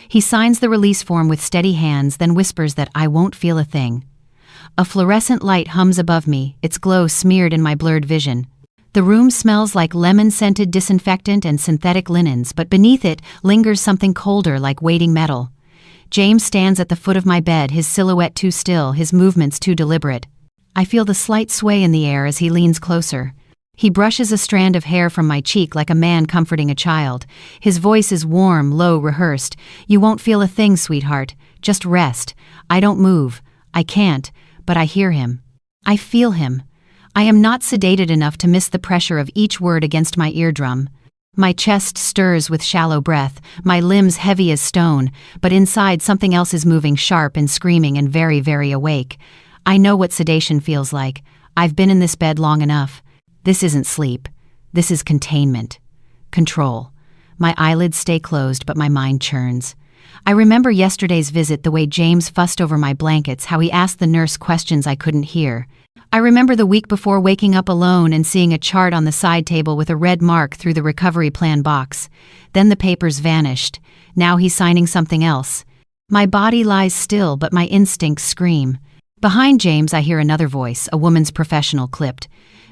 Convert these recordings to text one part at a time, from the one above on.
He signs the release form with steady hands, then whispers that I won't feel a thing. A fluorescent light hums above me, its glow smeared in my blurred vision. The room smells like lemon-scented disinfectant and synthetic linens, but beneath it lingers something colder, like waiting metal. James stands at the foot of my bed, his silhouette too still, his movements too deliberate. I feel the slight sway in the air as he leans closer. He brushes a strand of hair from my cheek like a man comforting a child. His voice is warm, low, rehearsed. You won't feel a thing, sweetheart. Just rest. I don't move. I can't, but I hear him. I feel him. I am not sedated enough to miss the pressure of each word against my eardrum. My chest stirs with shallow breath, my limbs heavy as stone, but inside something else is moving, sharp and screaming and very, very awake. I know what sedation feels like. I've been in this bed long enough. This isn't sleep. This is containment. Control. My eyelids stay closed, but my mind churns. I remember yesterday's visit, the way James fussed over my blankets, how he asked the nurse questions I couldn't hear. I remember the week before waking up alone and seeing a chart on the side table with a red mark through the recovery plan box. Then the papers vanished. Now he's signing something else. My body lies still, but my instincts scream. Behind James, I hear another voice, a woman's professional, clipped.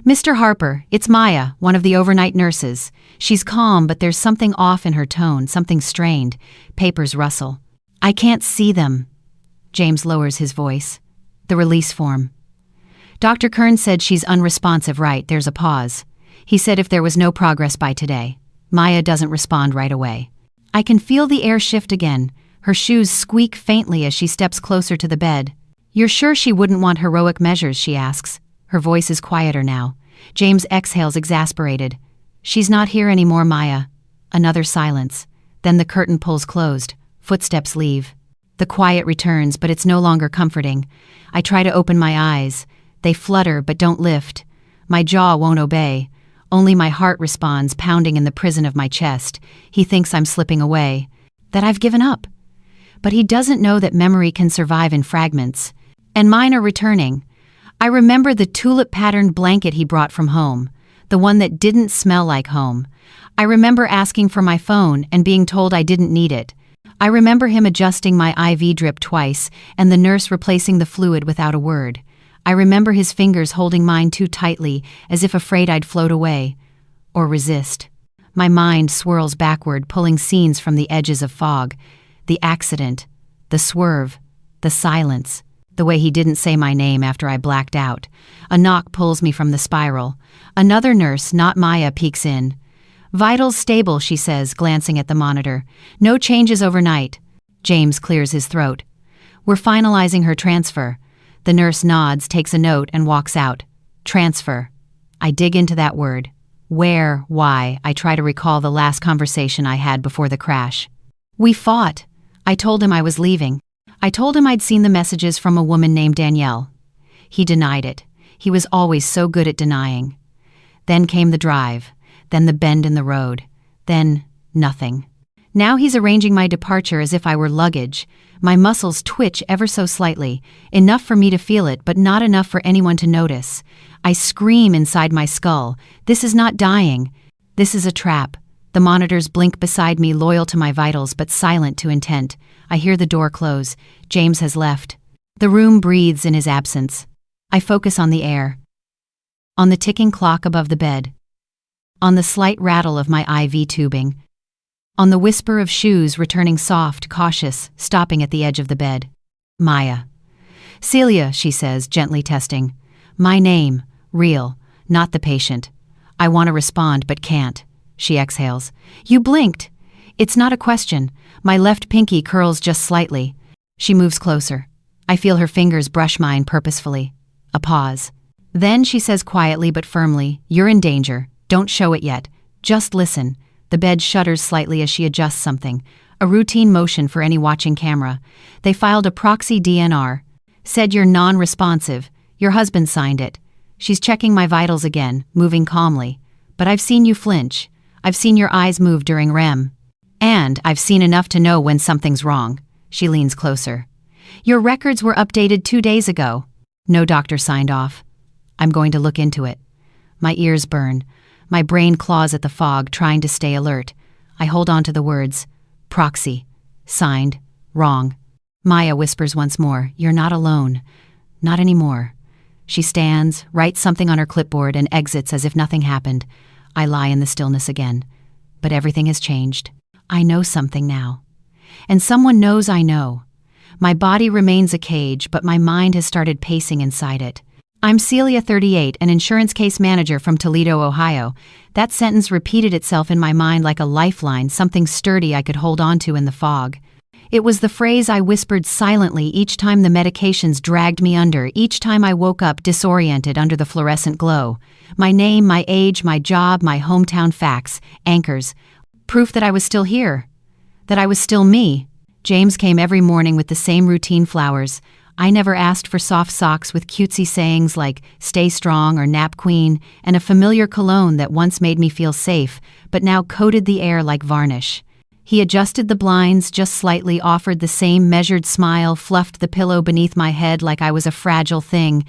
Mr. Harper, it's Maya, one of the overnight nurses. She's calm, but there's something off in her tone, something strained. Papers rustle. I can't see them. James lowers his voice. The release form. Dr. Kern said she's unresponsive, right? There's a pause. He said if there was no progress by today. Maya doesn't respond right away. I can feel the air shift again. Her shoes squeak faintly as she steps closer to the bed. You're sure she wouldn't want heroic measures, she asks. Her voice is quieter now. James exhales, exasperated. She's not here anymore, Maya. Another silence. Then the curtain pulls closed. Footsteps leave. The quiet returns, but it's no longer comforting. I try to open my eyes. They flutter but don't lift. My jaw won't obey. Only my heart responds, pounding in the prison of my chest. He thinks I'm slipping away, that I've given up. But he doesn't know that memory can survive in fragments. And mine are returning. I remember the tulip-patterned blanket he brought from home, the one that didn't smell like home. I remember asking for my phone and being told I didn't need it. I remember him adjusting my IV drip twice and the nurse replacing the fluid without a word. I remember his fingers holding mine too tightly, as if afraid I'd float away, or resist. My mind swirls backward, pulling scenes from the edges of fog. The accident, the swerve, the silence, the way he didn't say my name after I blacked out. A knock pulls me from the spiral. Another nurse, not Maya, peeks in. Vitals stable, she says, glancing at the monitor. No changes overnight. James clears his throat. We're finalizing her transfer. The nurse nods, takes a note, and walks out. Transfer. I dig into that word. Where, why, I try to recall the last conversation I had before the crash. We fought. I told him I was leaving. I told him I'd seen the messages from a woman named Danielle. He denied it. He was always so good at denying. Then came the drive. Then the bend in the road. Then nothing. Now he's arranging my departure as if I were luggage. My muscles twitch ever so slightly, enough for me to feel it, but not enough for anyone to notice. I scream inside my skull. This is not dying. This is a trap. The monitors blink beside me, loyal to my vitals, but silent to intent. I hear the door close. James has left. The room breathes in his absence. I focus on the air. On the ticking clock above the bed. On the slight rattle of my IV tubing. On the whisper of shoes returning soft, cautious, stopping at the edge of the bed. Maya. Celia, she says, gently testing. My name, real, not the patient. I want to respond but can't. She exhales. You blinked. It's not a question. My left pinky curls just slightly. She moves closer. I feel her fingers brush mine purposefully. A pause. Then she says quietly but firmly, You're in danger. Don't show it yet. Just listen. The bed shudders slightly as she adjusts something. A routine motion for any watching camera. They filed a proxy DNR. Said you're non-responsive. Your husband signed it. She's checking my vitals again, moving calmly. But I've seen you flinch. I've seen your eyes move during REM. And I've seen enough to know when something's wrong. She leans closer. Your records were updated 2 days ago. No doctor signed off. I'm going to look into it. My ears burn. My brain claws at the fog, trying to stay alert. I hold on to the words. Proxy. Signed, wrong. Maya whispers once more, "You're not alone. Not anymore." She stands, writes something on her clipboard, and exits as if nothing happened. I lie in the stillness again. But everything has changed. I know something now. And someone knows I know. My body remains a cage, but my mind has started pacing inside it. I'm Celia, 38, an insurance case manager from Toledo, Ohio. That sentence repeated itself in my mind like a lifeline, something sturdy I could hold on to in the fog. It was the phrase I whispered silently each time the medications dragged me under, each time I woke up disoriented under the fluorescent glow. My name, my age, my job, my hometown facts, anchors. Proof that I was still here. That I was still me. James came every morning with the same routine flowers. I never asked for soft socks with cutesy sayings like "stay strong" or "nap queen," and a familiar cologne that once made me feel safe, but now coated the air like varnish. He adjusted the blinds just slightly, offered the same measured smile, fluffed the pillow beneath my head like I was a fragile thing,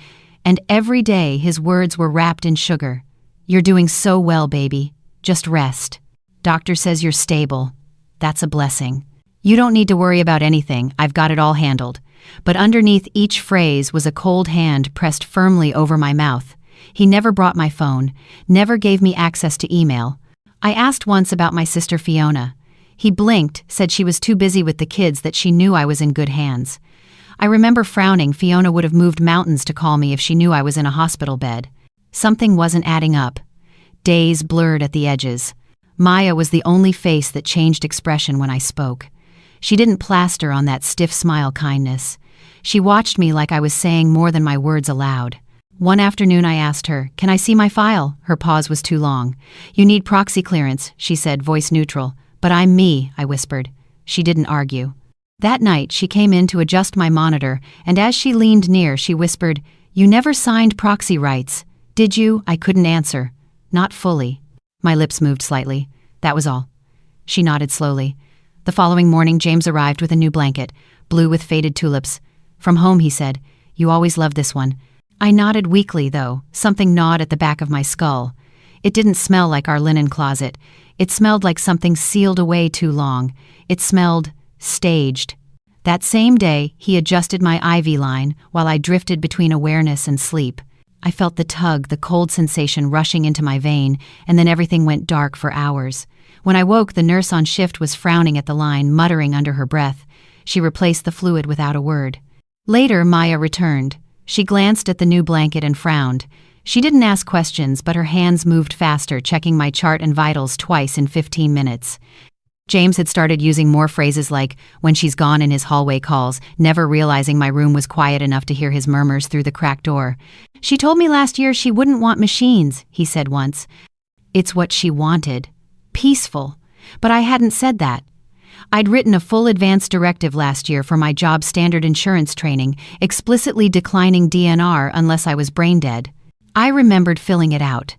and every day his words were wrapped in sugar. "You're doing so well, baby. Just rest. Doctor says you're stable. That's a blessing. You don't need to worry about anything. I've got it all handled." But underneath each phrase was a cold hand pressed firmly over my mouth. He never brought my phone, never gave me access to email. I asked once about my sister Fiona. He blinked, said she was too busy with the kids, that she knew I was in good hands. I remember frowning. Fiona would have moved mountains to call me if she knew I was in a hospital bed. Something wasn't adding up. Days blurred at the edges. Maya was the only face that changed expression when I spoke. She didn't plaster on that stiff smile kindness. She watched me like I was saying more than my words aloud. One afternoon I asked her, "Can I see my file?" Her pause was too long. "You need proxy clearance," she said, voice neutral. "But I'm me," I whispered. She didn't argue. That night she came in to adjust my monitor, and as she leaned near she whispered, "You never signed proxy rights, did you?" I couldn't answer. "Not fully." My lips moved slightly. That was all. She nodded slowly. The following morning James arrived with a new blanket, blue with faded tulips. "From home," he said. "You always loved this one." I nodded weakly, though. Something gnawed at the back of my skull. It didn't smell like our linen closet. It smelled like something sealed away too long. It smelled staged. That same day, he adjusted my IV line while I drifted between awareness and sleep. I felt the tug, the cold sensation rushing into my vein, and then everything went dark for hours. When I woke, the nurse on shift was frowning at the line, muttering under her breath. She replaced the fluid without a word. Later, Maya returned. She glanced at the new blanket and frowned. She didn't ask questions, but her hands moved faster, checking my chart and vitals twice in 15 minutes. James had started using more phrases like, "when she's gone," in his hallway calls, never realizing my room was quiet enough to hear his murmurs through the cracked door. "She told me last year she wouldn't want machines," he said once. It's what she wanted. Peaceful. But I hadn't said that. I'd written a full advance directive last year for my job standard insurance training, explicitly declining DNR unless I was brain dead. I remembered filling it out.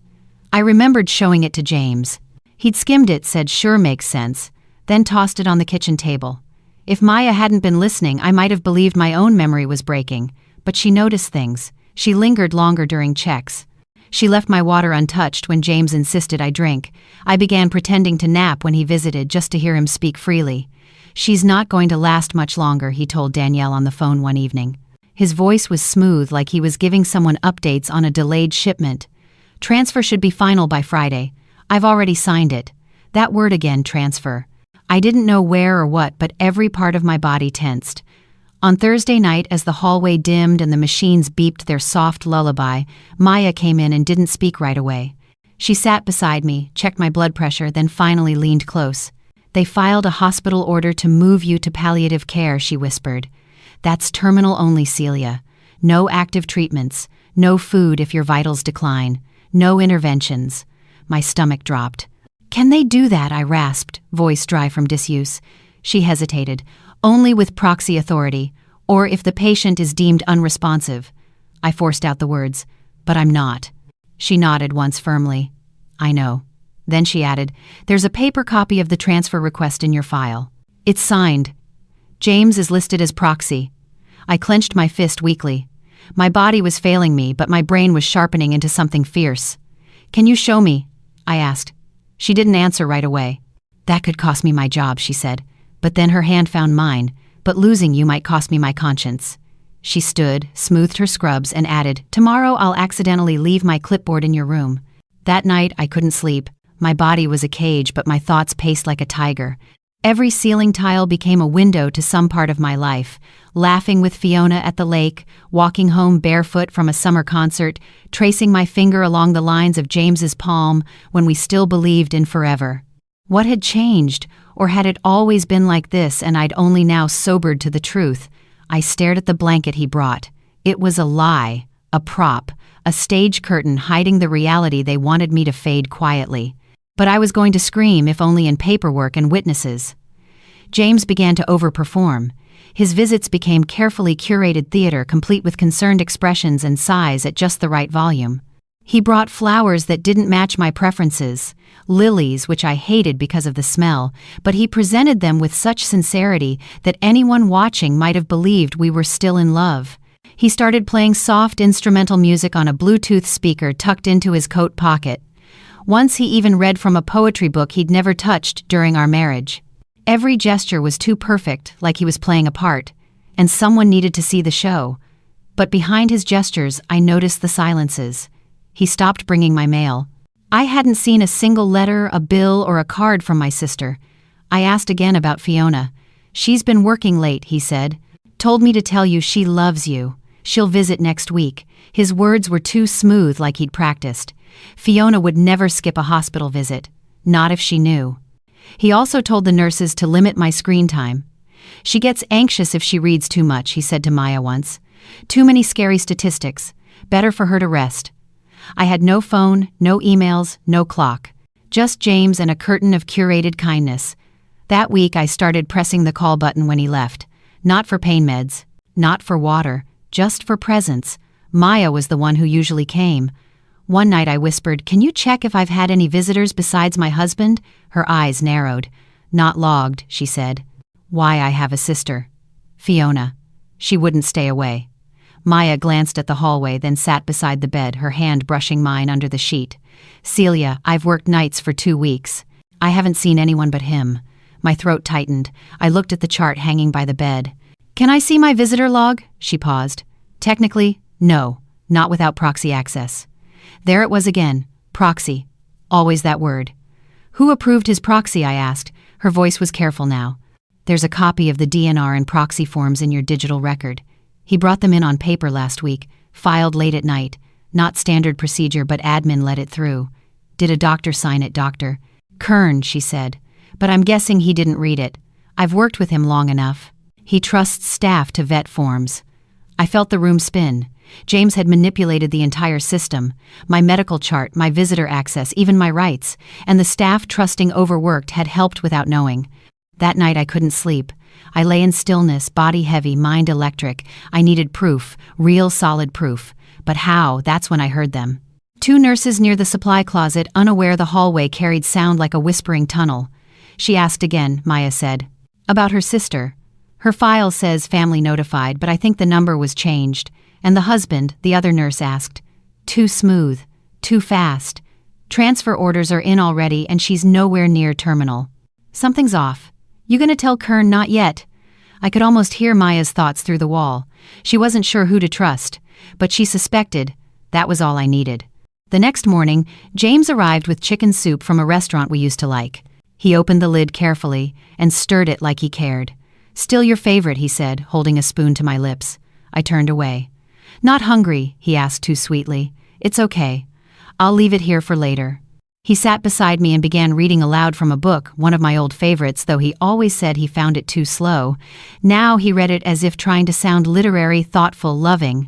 I remembered showing it to James. He'd skimmed it, said "sure, makes sense," then tossed it on the kitchen table. If Maya hadn't been listening, I might have believed my own memory was breaking. But she noticed things. She lingered longer during checks. She left my water untouched when James insisted I drink. I began pretending to nap when he visited just to hear him speak freely. "She's not going to last much longer," he told Danielle on the phone one evening. His voice was smooth, like he was giving someone updates on a delayed shipment. "Transfer should be final by Friday. I've already signed it." That word again, transfer. I didn't know where or what, but every part of my body tensed. On Thursday night, as the hallway dimmed and the machines beeped their soft lullaby, Maya came in and didn't speak right away. She sat beside me, checked my blood pressure, then finally leaned close. "They filed a hospital order to move you to palliative care," she whispered. "That's terminal only, Celia. No active treatments, no food if your vitals decline, no interventions." My stomach dropped. "Can they do that?" I rasped, voice dry from disuse. She hesitated. "Only with proxy authority, or if the patient is deemed unresponsive." I forced out the words, "But I'm not." She nodded once firmly. "I know." Then she added, "There's a paper copy of the transfer request in your file. It's signed. James is listed as proxy." I clenched my fist weakly. My body was failing me, but my brain was sharpening into something fierce. "Can you show me?" I asked. She didn't answer right away. "That could cost me my job," she said. But then her hand found mine. But losing you might cost me my conscience. She stood, smoothed her scrubs, and added, tomorrow I'll accidentally leave my clipboard in your room. That night I couldn't sleep. My body was a cage, but my thoughts paced like a tiger. Every ceiling tile became a window to some part of my life. Laughing with Fiona at the lake, walking home barefoot from a summer concert, tracing my finger along the lines of James's palm when we still believed in forever. What had changed? Or had it always been like this and I'd only now sobered to the truth? I stared at the blanket he brought. It was a lie, a prop, a stage curtain hiding the reality they wanted me to fade quietly. But I was going to scream, if only in paperwork and witnesses. James began to overperform. His visits became carefully curated theater, complete with concerned expressions and sighs at just the right volume. He brought flowers that didn't match my preferences, lilies which I hated because of the smell, but he presented them with such sincerity that anyone watching might have believed we were still in love. He started playing soft instrumental music on a Bluetooth speaker tucked into his coat pocket. Once he even read from a poetry book he'd never touched during our marriage. Every gesture was too perfect, like he was playing a part, and someone needed to see the show. But behind his gestures, I noticed the silences. He stopped bringing my mail. I hadn't seen a single letter, a bill, or a card from my sister. I asked again about Fiona. She's been working late, he said. Told me to tell you she loves you. She'll visit next week. His words were too smooth, like he'd practiced. Fiona would never skip a hospital visit. Not if she knew. He also told the nurses to limit my screen time. She gets anxious if she reads too much, he said to Maya once. Too many scary statistics. Better for her to rest. I had no phone, no emails, no clock. Just James and a curtain of curated kindness. That week I started pressing the call button when he left. Not for pain meds. Not for water. Just for presence. Maya was the one who usually came. One night I whispered, "Can you check if I've had any visitors besides my husband?" Her eyes narrowed. "Not logged," she said. "Why, I have a sister. Fiona." She wouldn't stay away. Maya glanced at the hallway, then sat beside the bed, her hand brushing mine under the sheet. "Celia, I've worked nights for 2 weeks. I haven't seen anyone but him." My throat tightened. I looked at the chart hanging by the bed. "Can I see my visitor log?" She paused. "Technically, no. Not without proxy access." There it was again. Proxy. Always that word. "Who approved his proxy?" I asked. Her voice was careful now. "There's a copy of the DNR and proxy forms in your digital record. He brought them in on paper last week, filed late at night. Not standard procedure, but admin let it through. Did a doctor sign it, doctor?" "Kern," she said. "But I'm guessing he didn't read it. I've worked with him long enough. He trusts staff to vet forms." I felt the room spin. James had manipulated the entire system, my medical chart, my visitor access, even my rights, and the staff, trusting overworked, had helped without knowing. That night I couldn't sleep. I lay in stillness, body heavy, mind electric. I needed proof, real solid proof. But how? That's when I heard them. 2 nurses near the supply closet, unaware the hallway carried sound like a whispering tunnel. She asked again, Maya said. "About her sister. Her file says family notified, but I think the number was changed. And the husband," the other nurse asked. "Too smooth. Too fast. Transfer orders are in already and she's nowhere near terminal. Something's off. You gonna tell Kern not yet?" I could almost hear Maya's thoughts through the wall. She wasn't sure who to trust, but she suspected. That was all I needed. The next morning, James arrived with chicken soup from a restaurant we used to like. He opened the lid carefully and stirred it like he cared. "Still your favorite," he said, holding a spoon to my lips. I turned away. "Not hungry?" he asked too sweetly. "It's okay. I'll leave it here for later." He sat beside me and began reading aloud from a book, one of my old favorites, though he always said he found it too slow. Now he read it as if trying to sound literary, thoughtful, loving.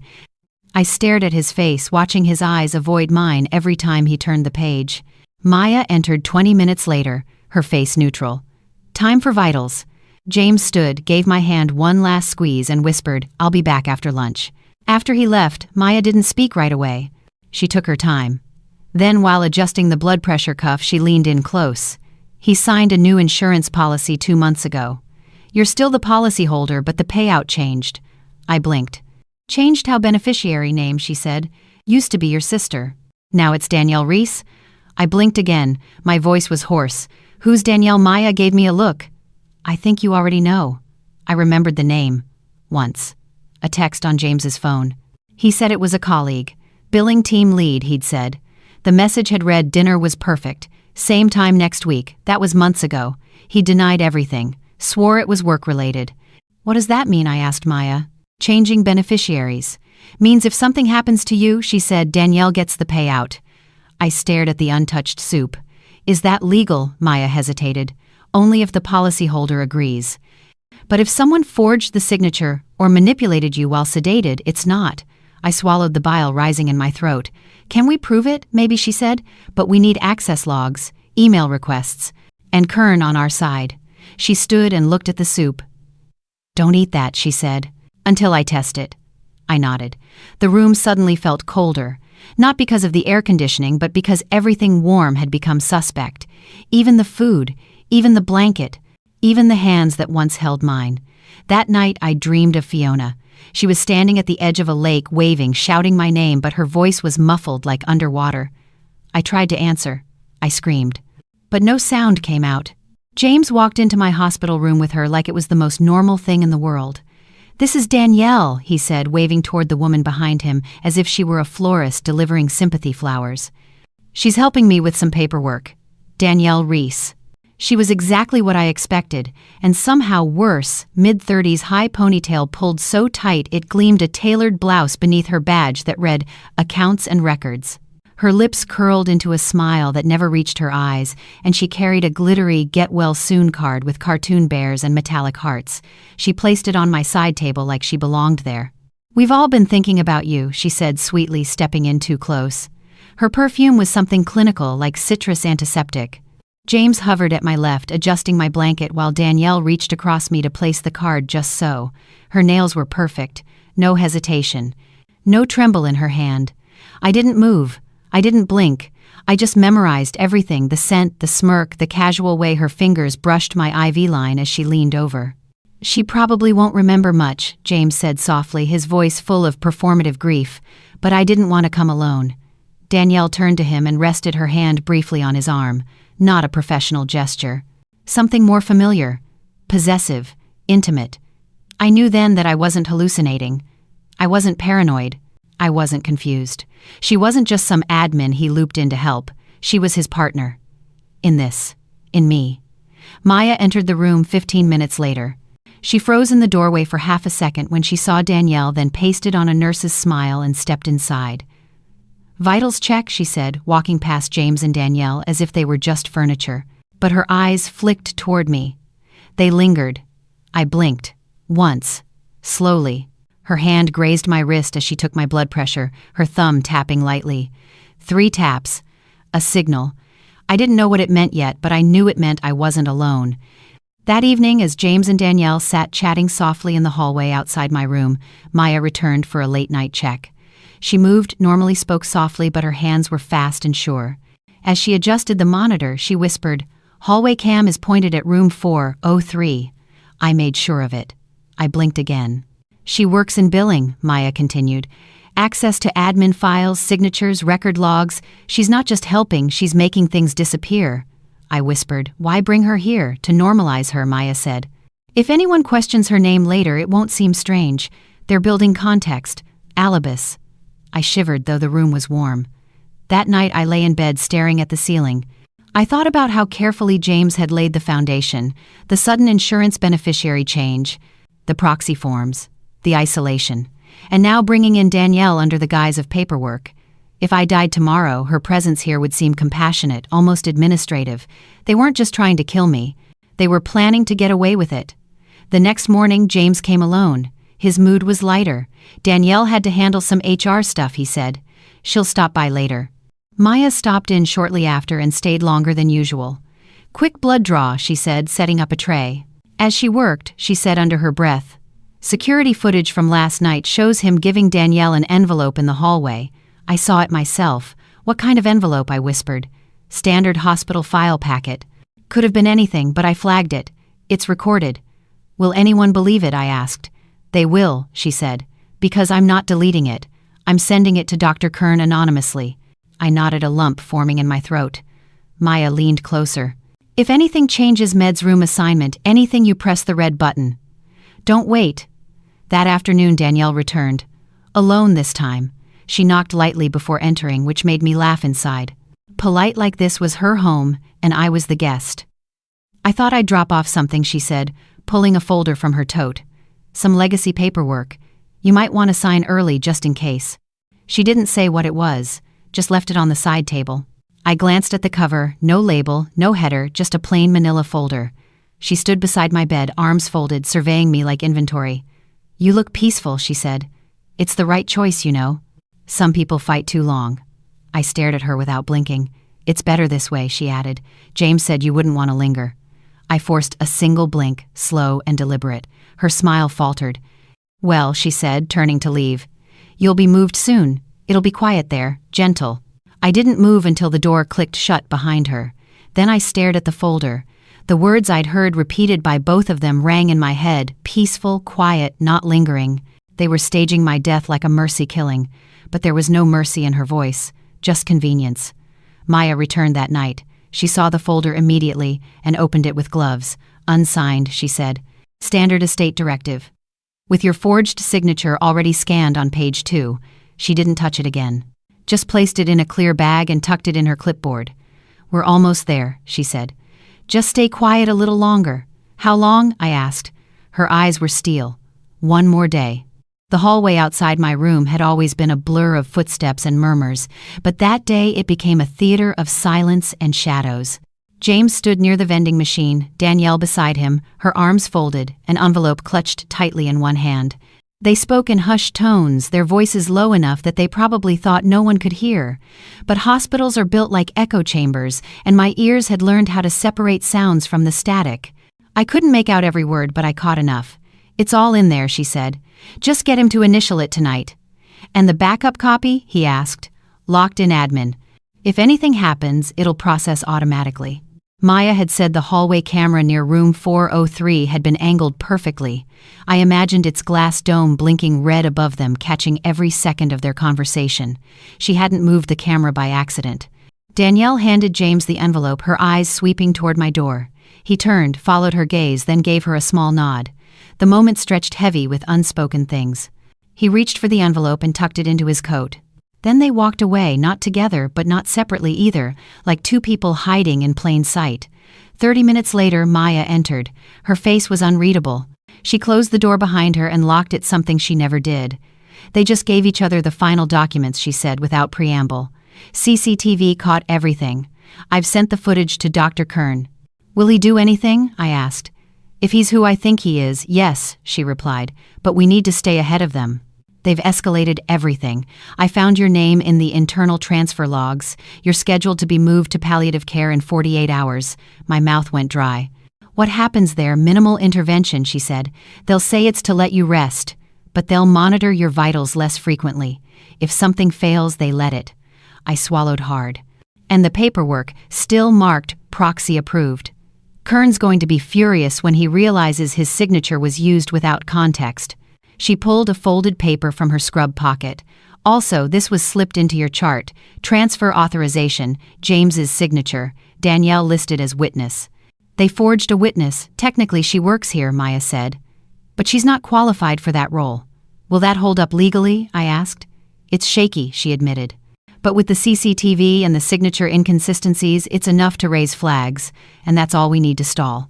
I stared at his face, watching his eyes avoid mine every time he turned the page. Maya entered 20 minutes later, her face neutral. "Time for vitals." James stood, gave my hand one last squeeze and whispered, "I'll be back after lunch." After he left, Maya didn't speak right away. She took her time. Then, while adjusting the blood pressure cuff, she leaned in close. "He signed a new insurance policy 2 months ago. You're still the policyholder, but the payout changed." I blinked. "Changed how beneficiary name," she said. "Used to be your sister. Now it's Danielle Reese?" I blinked again. My voice was hoarse. "Who's Danielle?" Maya gave me a look. I think you already know. I remembered the name. Once. A text on James's phone. He said it was a colleague. Billing team lead, he'd said. The message had read dinner was perfect. Same time next week. That was months ago. He denied everything. Swore it was work-related. What does that mean, I asked Maya. Changing beneficiaries. Means if something happens to you, she said, Danielle gets the payout. I stared at the untouched soup. Is that legal? Maya hesitated. Only if the policyholder agrees. But if someone forged the signature or manipulated you while sedated, it's not. I swallowed the bile rising in my throat. Can we prove it? Maybe, she said. But we need access logs, email requests, and Kern on our side. She stood and looked at the soup. Don't eat that, she said. Until I test it. I nodded. The room suddenly felt colder. Not because of the air conditioning, but because everything warm had become suspect. Even the food, even the blanket, even the hands that once held mine. That night I dreamed of Fiona. She was standing at the edge of a lake, waving, shouting my name, but her voice was muffled like underwater. I tried to answer. I screamed. But no sound came out. James walked into my hospital room with her like it was the most normal thing in the world. This is Danielle, he said, waving toward the woman behind him as if she were a florist delivering sympathy flowers. She's helping me with some paperwork. Danielle Reese. She was exactly what I expected, and somehow worse, mid-30s high ponytail pulled so tight it gleamed a tailored blouse beneath her badge that read, Accounts and Records. Her lips curled into a smile that never reached her eyes, and she carried a glittery get-well-soon card with cartoon bears and metallic hearts. She placed it on my side table like she belonged there. We've all been thinking about you, she said sweetly, stepping in too close. Her perfume was something clinical, like citrus antiseptic. James hovered at my left, adjusting my blanket while Danielle reached across me to place the card just so. Her nails were perfect. No hesitation. No tremble in her hand. I didn't move. I didn't blink. I just memorized everything, the scent, the smirk, the casual way her fingers brushed my IV line as she leaned over. She probably won't remember much, James said softly, his voice full of performative grief, but I didn't want to come alone. Danielle turned to him and rested her hand briefly on his arm. Not a professional gesture. Something more familiar. Possessive. Intimate. I knew then that I wasn't hallucinating. I wasn't paranoid. I wasn't confused. She wasn't just some admin he looped in to help. She was his partner. In this. In me. Maya entered the room 15 minutes later. She froze in the doorway for half a second when she saw Danielle, then pasted on a nurse's smile and stepped inside. Vitals check, she said, walking past James and Danielle as if they were just furniture. But her eyes flicked toward me. They lingered. I blinked. Once. Slowly. Her hand grazed my wrist as she took my blood pressure, her thumb tapping lightly. 3 taps. A signal. I didn't know what it meant yet, but I knew it meant I wasn't alone. That evening, as James and Danielle sat chatting softly in the hallway outside my room, Maya returned for a late-night check. She moved, normally spoke softly, but her hands were fast and sure. As she adjusted the monitor, she whispered, Hallway cam is pointed at room 403. I made sure of it. I blinked again. She works in billing, Maya continued. Access to admin files, signatures, record logs. She's not just helping, she's making things disappear. I whispered, Why bring her here? To normalize her, Maya said. If anyone questions her name later, it won't seem strange. They're building context. Alibis. I shivered, though the room was warm. That night I lay in bed staring at the ceiling. I thought about how carefully James had laid the foundation, the sudden insurance beneficiary change, the proxy forms, the isolation, and now bringing in Danielle under the guise of paperwork. If I died tomorrow, her presence here would seem compassionate, almost administrative. They weren't just trying to kill me. They were planning to get away with it. The next morning, James came alone. His mood was lighter. Danielle had to handle some HR stuff, he said. She'll stop by later. Maya stopped in shortly after and stayed longer than usual. Quick blood draw, she said, setting up a tray. As she worked, she said under her breath, Security footage from last night shows him giving Danielle an envelope in the hallway. I saw it myself. What kind of envelope? I whispered. Standard hospital file packet. Could have been anything, but I flagged it. It's recorded. Will anyone believe it? I asked. They will, she said, because I'm not deleting it. I'm sending it to Dr. Kern anonymously. I nodded, a lump forming in my throat. Maya leaned closer. If anything changes Med's room assignment, anything, you press the red button. Don't wait. That afternoon Danielle returned. Alone this time. She knocked lightly before entering, which made me laugh inside. Polite like this was her home, and I was the guest. I thought I'd drop off something, she said, pulling a folder from her tote. Some legacy paperwork. You might want to sign early just in case. She didn't say what it was, just left it on the side table. I glanced at the cover, no label, no header, just a plain manila folder. She stood beside my bed, arms folded, surveying me like inventory. You look peaceful, she said. It's the right choice, you know. Some people fight too long. I stared at her without blinking. It's better this way, she added. James said you wouldn't want to linger. I forced a single blink, slow and deliberate. Her smile faltered. Well, she said, turning to leave. You'll be moved soon. It'll be quiet there, gentle. I didn't move until the door clicked shut behind her. Then I stared at the folder. The words I'd heard repeated by both of them rang in my head, peaceful, quiet, not lingering. They were staging my death like a mercy killing, but there was no mercy in her voice, just convenience. Maya returned that night. She saw the folder immediately and opened it with gloves. Unsigned, she said. Standard estate directive. With your forged signature already scanned on page 2. She didn't touch it again. Just placed it in a clear bag and tucked it in her clipboard. We're almost there, she said. Just stay quiet a little longer. How long? I asked. Her eyes were steel. One more day. The hallway outside my room had always been a blur of footsteps and murmurs, but that day it became a theater of silence and shadows. James stood near the vending machine, Danielle beside him, her arms folded, an envelope clutched tightly in one hand. They spoke in hushed tones, their voices low enough that they probably thought no one could hear. But hospitals are built like echo chambers, and my ears had learned how to separate sounds from the static. I couldn't make out every word, but I caught enough. It's all in there, she said. Just get him to initial it tonight. And the backup copy? He asked. Locked in admin. If anything happens, it'll process automatically. Maya had said the hallway camera near room 403 had been angled perfectly. I imagined its glass dome blinking red above them, catching every second of their conversation. She hadn't moved the camera by accident. Danielle handed James the envelope, her eyes sweeping toward my door. He turned, followed her gaze, then gave her a small nod. The moment stretched heavy with unspoken things. He reached for the envelope and tucked it into his coat. Then they walked away, not together, but not separately either, like two people hiding in plain sight. 30 minutes later, Maya entered. Her face was unreadable. She closed the door behind her and locked it, something she never did. They just gave each other the final documents, she said without preamble. CCTV caught everything. I've sent the footage to Dr. Kern. Will he do anything? I asked. If he's who I think he is, yes, she replied, but we need to stay ahead of them. They've escalated everything. I found your name in the internal transfer logs. You're scheduled to be moved to palliative care in 48 hours. My mouth went dry. What happens there? Minimal intervention, she said. They'll say it's to let you rest, but they'll monitor your vitals less frequently. If something fails, they let it. I swallowed hard. And the paperwork, still marked proxy approved. Kern's going to be furious when he realizes his signature was used without context. She pulled a folded paper from her scrub pocket. Also, this was slipped into your chart. Transfer authorization, James's signature, Danielle listed as witness. They forged a witness. Technically, she works here, Maya said. But she's not qualified for that role. Will that hold up legally? I asked. It's shaky, she admitted. But with the CCTV and the signature inconsistencies, it's enough to raise flags, and that's all we need to stall.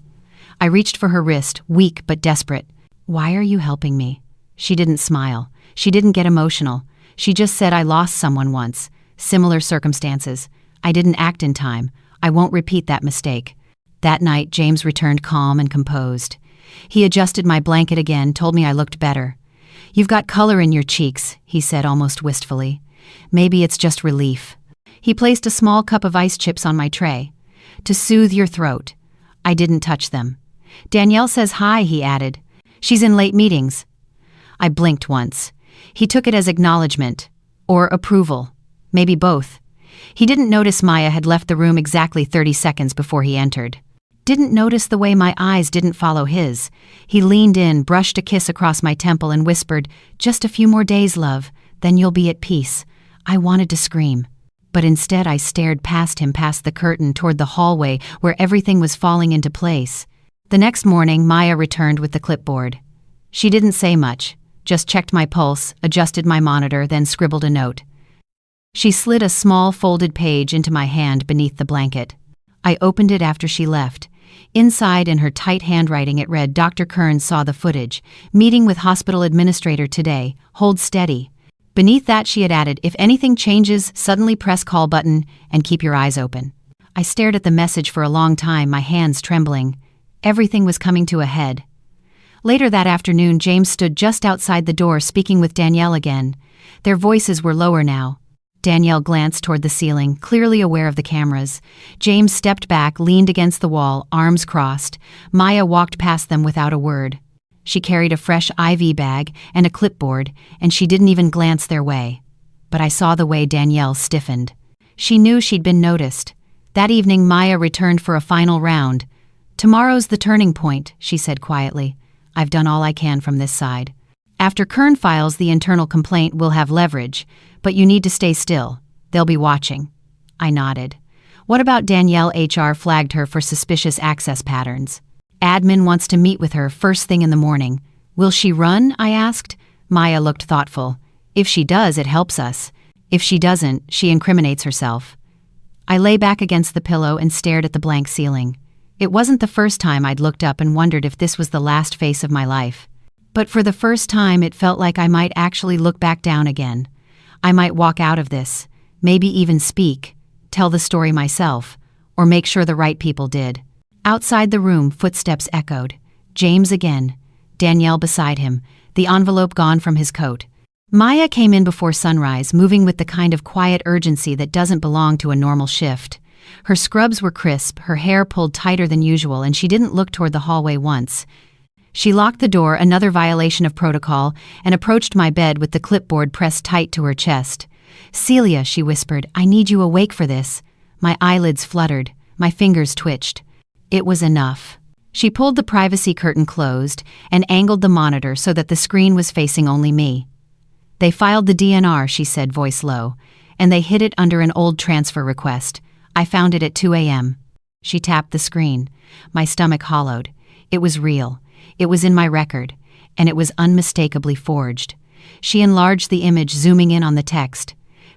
I reached for her wrist, weak but desperate. Why are you helping me? She didn't smile. She didn't get emotional. She just said I lost someone once. Similar circumstances. I didn't act in time. I won't repeat that mistake. That night, James returned calm and composed. He adjusted my blanket again, told me I looked better. You've got color in your cheeks, he said almost wistfully. Maybe it's just relief. He placed a small cup of ice chips on my tray. To soothe your throat. I didn't touch them. Danielle says hi, he added. She's in late meetings. I blinked once. He took it as acknowledgement. Or approval. Maybe both. He didn't notice Maya had left the room exactly 30 seconds before he entered. Didn't notice the way my eyes didn't follow his. He leaned in, brushed a kiss across my temple and whispered, "Just a few more days, love, then you'll be at peace." I wanted to scream. But instead I stared past him, past the curtain, toward the hallway where everything was falling into place. The next morning, Maya returned with the clipboard. She didn't say much, just checked my pulse, adjusted my monitor, then scribbled a note. She slid a small folded page into my hand beneath the blanket. I opened it after she left. Inside, in her tight handwriting, it read, "Dr. Kern saw the footage. Meeting with hospital administrator today. Hold steady." Beneath that she had added, "If anything changes, suddenly press call button and keep your eyes open." I stared at the message for a long time, my hands trembling. Everything was coming to a head. Later that afternoon, James stood just outside the door speaking with Danielle again. Their voices were lower now. Danielle glanced toward the ceiling, clearly aware of the cameras. James stepped back, leaned against the wall, arms crossed. Maya walked past them without a word. She carried a fresh IV bag and a clipboard, and she didn't even glance their way. But I saw the way Danielle stiffened. She knew she'd been noticed. That evening, Maya returned for a final round. "Tomorrow's the turning point," she said quietly. "I've done all I can from this side. After Kern files the internal complaint, we'll have leverage, but you need to stay still. They'll be watching." I nodded. "What about Danielle? HR flagged her for suspicious access patterns. Admin wants to meet with her first thing in the morning. Will she run?" I asked. Maya looked thoughtful. "If she does, it helps us. If she doesn't, she incriminates herself." I lay back against the pillow and stared at the blank ceiling. It wasn't the first time I'd looked up and wondered if this was the last face of my life. But for the first time, it felt like I might actually look back down again. I might walk out of this, maybe even speak, tell the story myself, or make sure the right people did. Outside the room, footsteps echoed. James again. Danielle beside him, the envelope gone from his coat. Maya came in before sunrise, moving with the kind of quiet urgency that doesn't belong to a normal shift. Her scrubs were crisp, her hair pulled tighter than usual, and she didn't look toward the hallway once. She locked the door, another violation of protocol, and approached my bed with the clipboard pressed tight to her chest. "Celia," she whispered, "I need you awake for this." My eyelids fluttered, my fingers twitched. It was enough. She pulled the privacy curtain closed and angled the monitor so that the screen was facing only me. "They filed the DNR," she said, voice low, "and they hid it under an old transfer request. I found it at 2 a.m. She tapped the screen. My stomach hollowed. It was real. It was in my record, and it was unmistakably forged. She enlarged the image, zooming in on the text.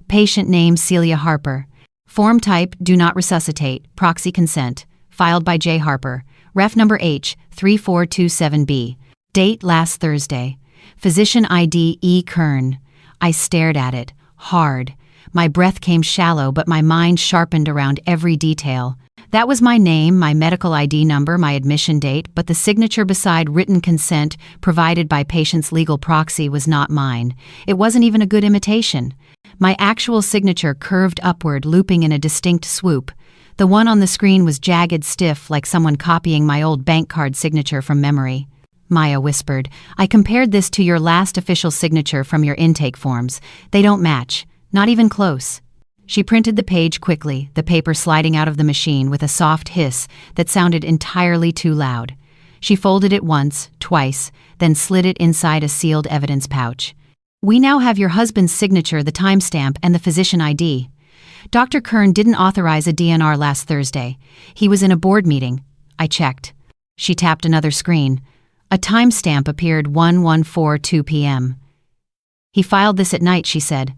"Patient name Celia Harper. Form type do not resuscitate. Proxy consent. Filed by J. Harper. Ref number H3427B. Date last Thursday. Physician ID E. Kern." I stared at it, hard. My breath came shallow, but my mind sharpened around every detail. That was my name, my medical ID number, my admission date, but the signature beside written consent provided by patient's legal proxy was not mine. It wasn't even a good imitation. My actual signature curved upward, looping in a distinct swoop. The one on the screen was jagged, stiff, like someone copying my old bank card signature from memory. Maya whispered, "I compared this to your last official signature from your intake forms. They don't match, not even close." She printed the page quickly, the paper sliding out of the machine with a soft hiss that sounded entirely too loud. She folded it once, twice, then slid it inside a sealed evidence pouch. "We now have your husband's signature, the timestamp, and the physician ID. Dr. Kern didn't authorize a DNR last Thursday. He was in a board meeting." I checked. She tapped another screen. A timestamp appeared, 1:14:02 p.m. "He filed this at night," she said.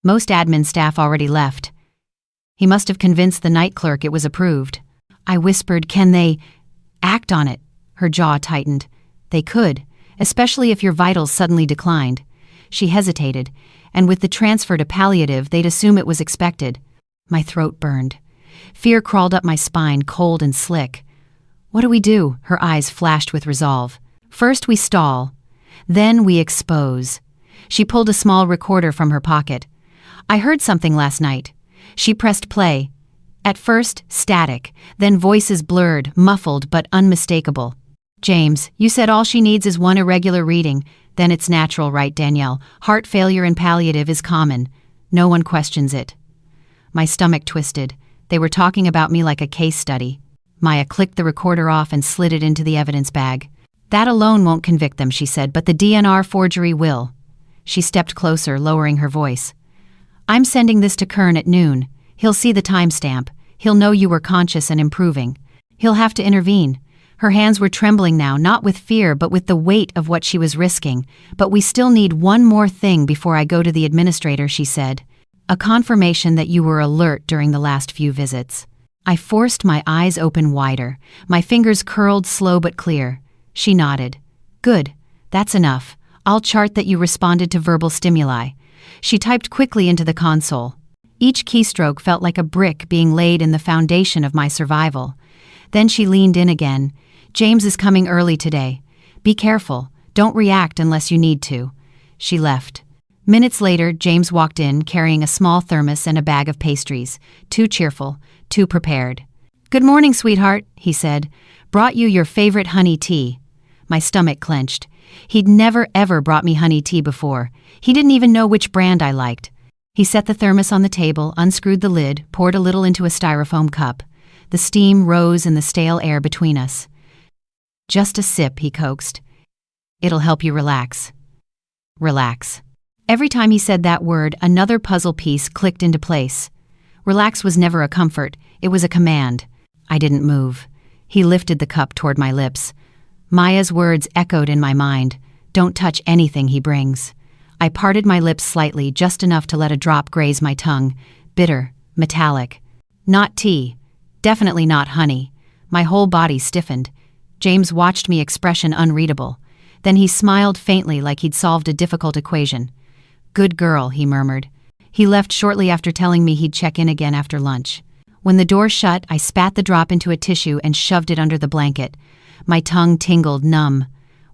"Most admin staff already left. He must have convinced the night clerk it was approved." I whispered, "Can they act on it?" Her jaw tightened. "They could, especially if your vitals suddenly declined." She hesitated, and with the transfer to palliative, they'd assume it was expected. My throat burned. Fear crawled up my spine, cold and slick. "What do we do?" Her eyes flashed with resolve. "First we stall. Then we expose." She pulled a small recorder from her pocket. "I heard something last night." She pressed play. At first, static, then voices blurred, muffled but unmistakable. "James, you said all she needs is one irregular reading. Then it's natural, right, Danielle? Heart failure in palliative is common. No one questions it." My stomach twisted. They were talking about me like a case study. Maya clicked the recorder off and slid it into the evidence bag. "That alone won't convict them," she said, "but the DNR forgery will." She stepped closer, lowering her voice. I'm sending this to Kern at noon. He'll see the timestamp. He'll know you were conscious and improving. He'll have to intervene. Her hands were trembling now, not with fear but with the weight of what she was risking. But we still need one more thing before I go to the administrator, she said. A confirmation that you were alert during the last few visits. I forced my eyes open wider, my fingers curled slow but clear. She nodded. Good, that's enough. I'll chart that you responded to verbal stimuli. She typed quickly into the console. Each keystroke felt like a brick being laid in the foundation of my survival. Then she leaned in again. James is coming early today. Be careful. Don't react unless you need to. She left. Minutes later, James walked in carrying a small thermos and a bag of pastries. Too cheerful, too prepared. Good morning, sweetheart, he said. Brought you your favorite honey tea. My stomach clenched. He'd never ever brought me honey tea before. He didn't even know which brand I liked. He set the thermos on the table, unscrewed the lid, poured a little into a styrofoam cup. The steam rose in the stale air between us. Just a sip, he coaxed. It'll help you relax. Relax. Every time he said that word, another puzzle piece clicked into place. Relax was never a comfort, it was a command. I didn't move. He lifted the cup toward my lips. Maya's words echoed in my mind. Don't touch anything he brings. I parted my lips slightly, just enough to let a drop graze my tongue. Bitter, metallic. Not tea. Definitely not honey. My whole body stiffened. James watched me, expression unreadable. Then he smiled faintly like he'd solved a difficult equation. Good girl, he murmured. He left shortly after telling me he'd check in again after lunch. When the door shut, I spat the drop into a tissue and shoved it under the blanket. My tongue tingled, numb.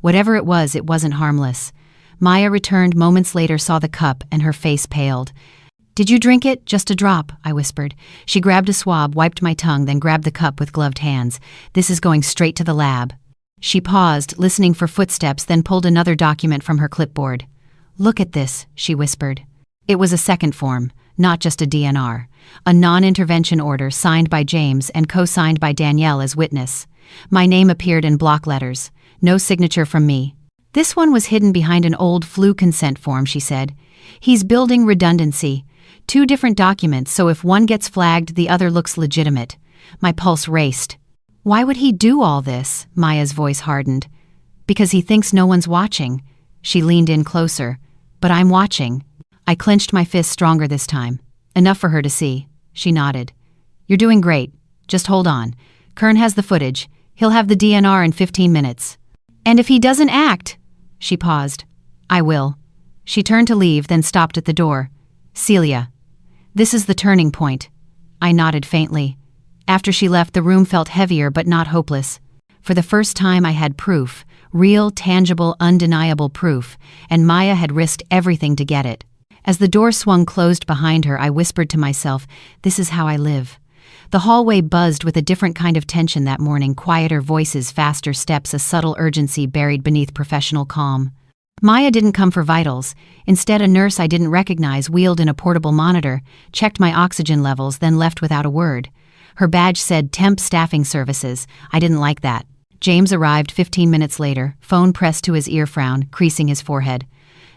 Whatever it wasn't harmless. Maya returned moments later, saw the cup, and her face paled. Did you drink it? Just a drop, I whispered. She grabbed a swab, wiped my tongue, then grabbed the cup with gloved hands. This is going straight to the lab. She paused, listening for footsteps, then pulled another document from her clipboard. Look at this, she whispered. It was a second form, not just a DNR. A non-intervention order signed by James and co-signed by Danielle as witness. My name appeared in block letters. No signature from me. This one was hidden behind an old flu consent form, she said. He's building redundancy. 2 different documents, so if one gets flagged, the other looks legitimate. My pulse raced. Why would he do all this? Maya's voice hardened. Because he thinks no one's watching. She leaned in closer. But I'm watching. I clenched my fist stronger this time. Enough for her to see. She nodded. You're doing great. Just hold on. Kern has the footage. He'll have the DNR in 15 minutes. And if he doesn't act... She paused. I will. She turned to leave, then stopped at the door. Celia. This is the turning point. I nodded faintly. After she left, the room felt heavier but not hopeless. For the first time I had proof. Real, tangible, undeniable proof. And Maya had risked everything to get it. As the door swung closed behind her, I whispered to myself, this is how I live. The hallway buzzed with a different kind of tension that morning, quieter voices, faster steps, a subtle urgency buried beneath professional calm. Maya didn't come for vitals. Instead, a nurse I didn't recognize wheeled in a portable monitor, checked my oxygen levels, then left without a word. Her badge said Temp Staffing Services. I didn't like that. James arrived 15 minutes later, phone pressed to his ear, frown creasing his forehead.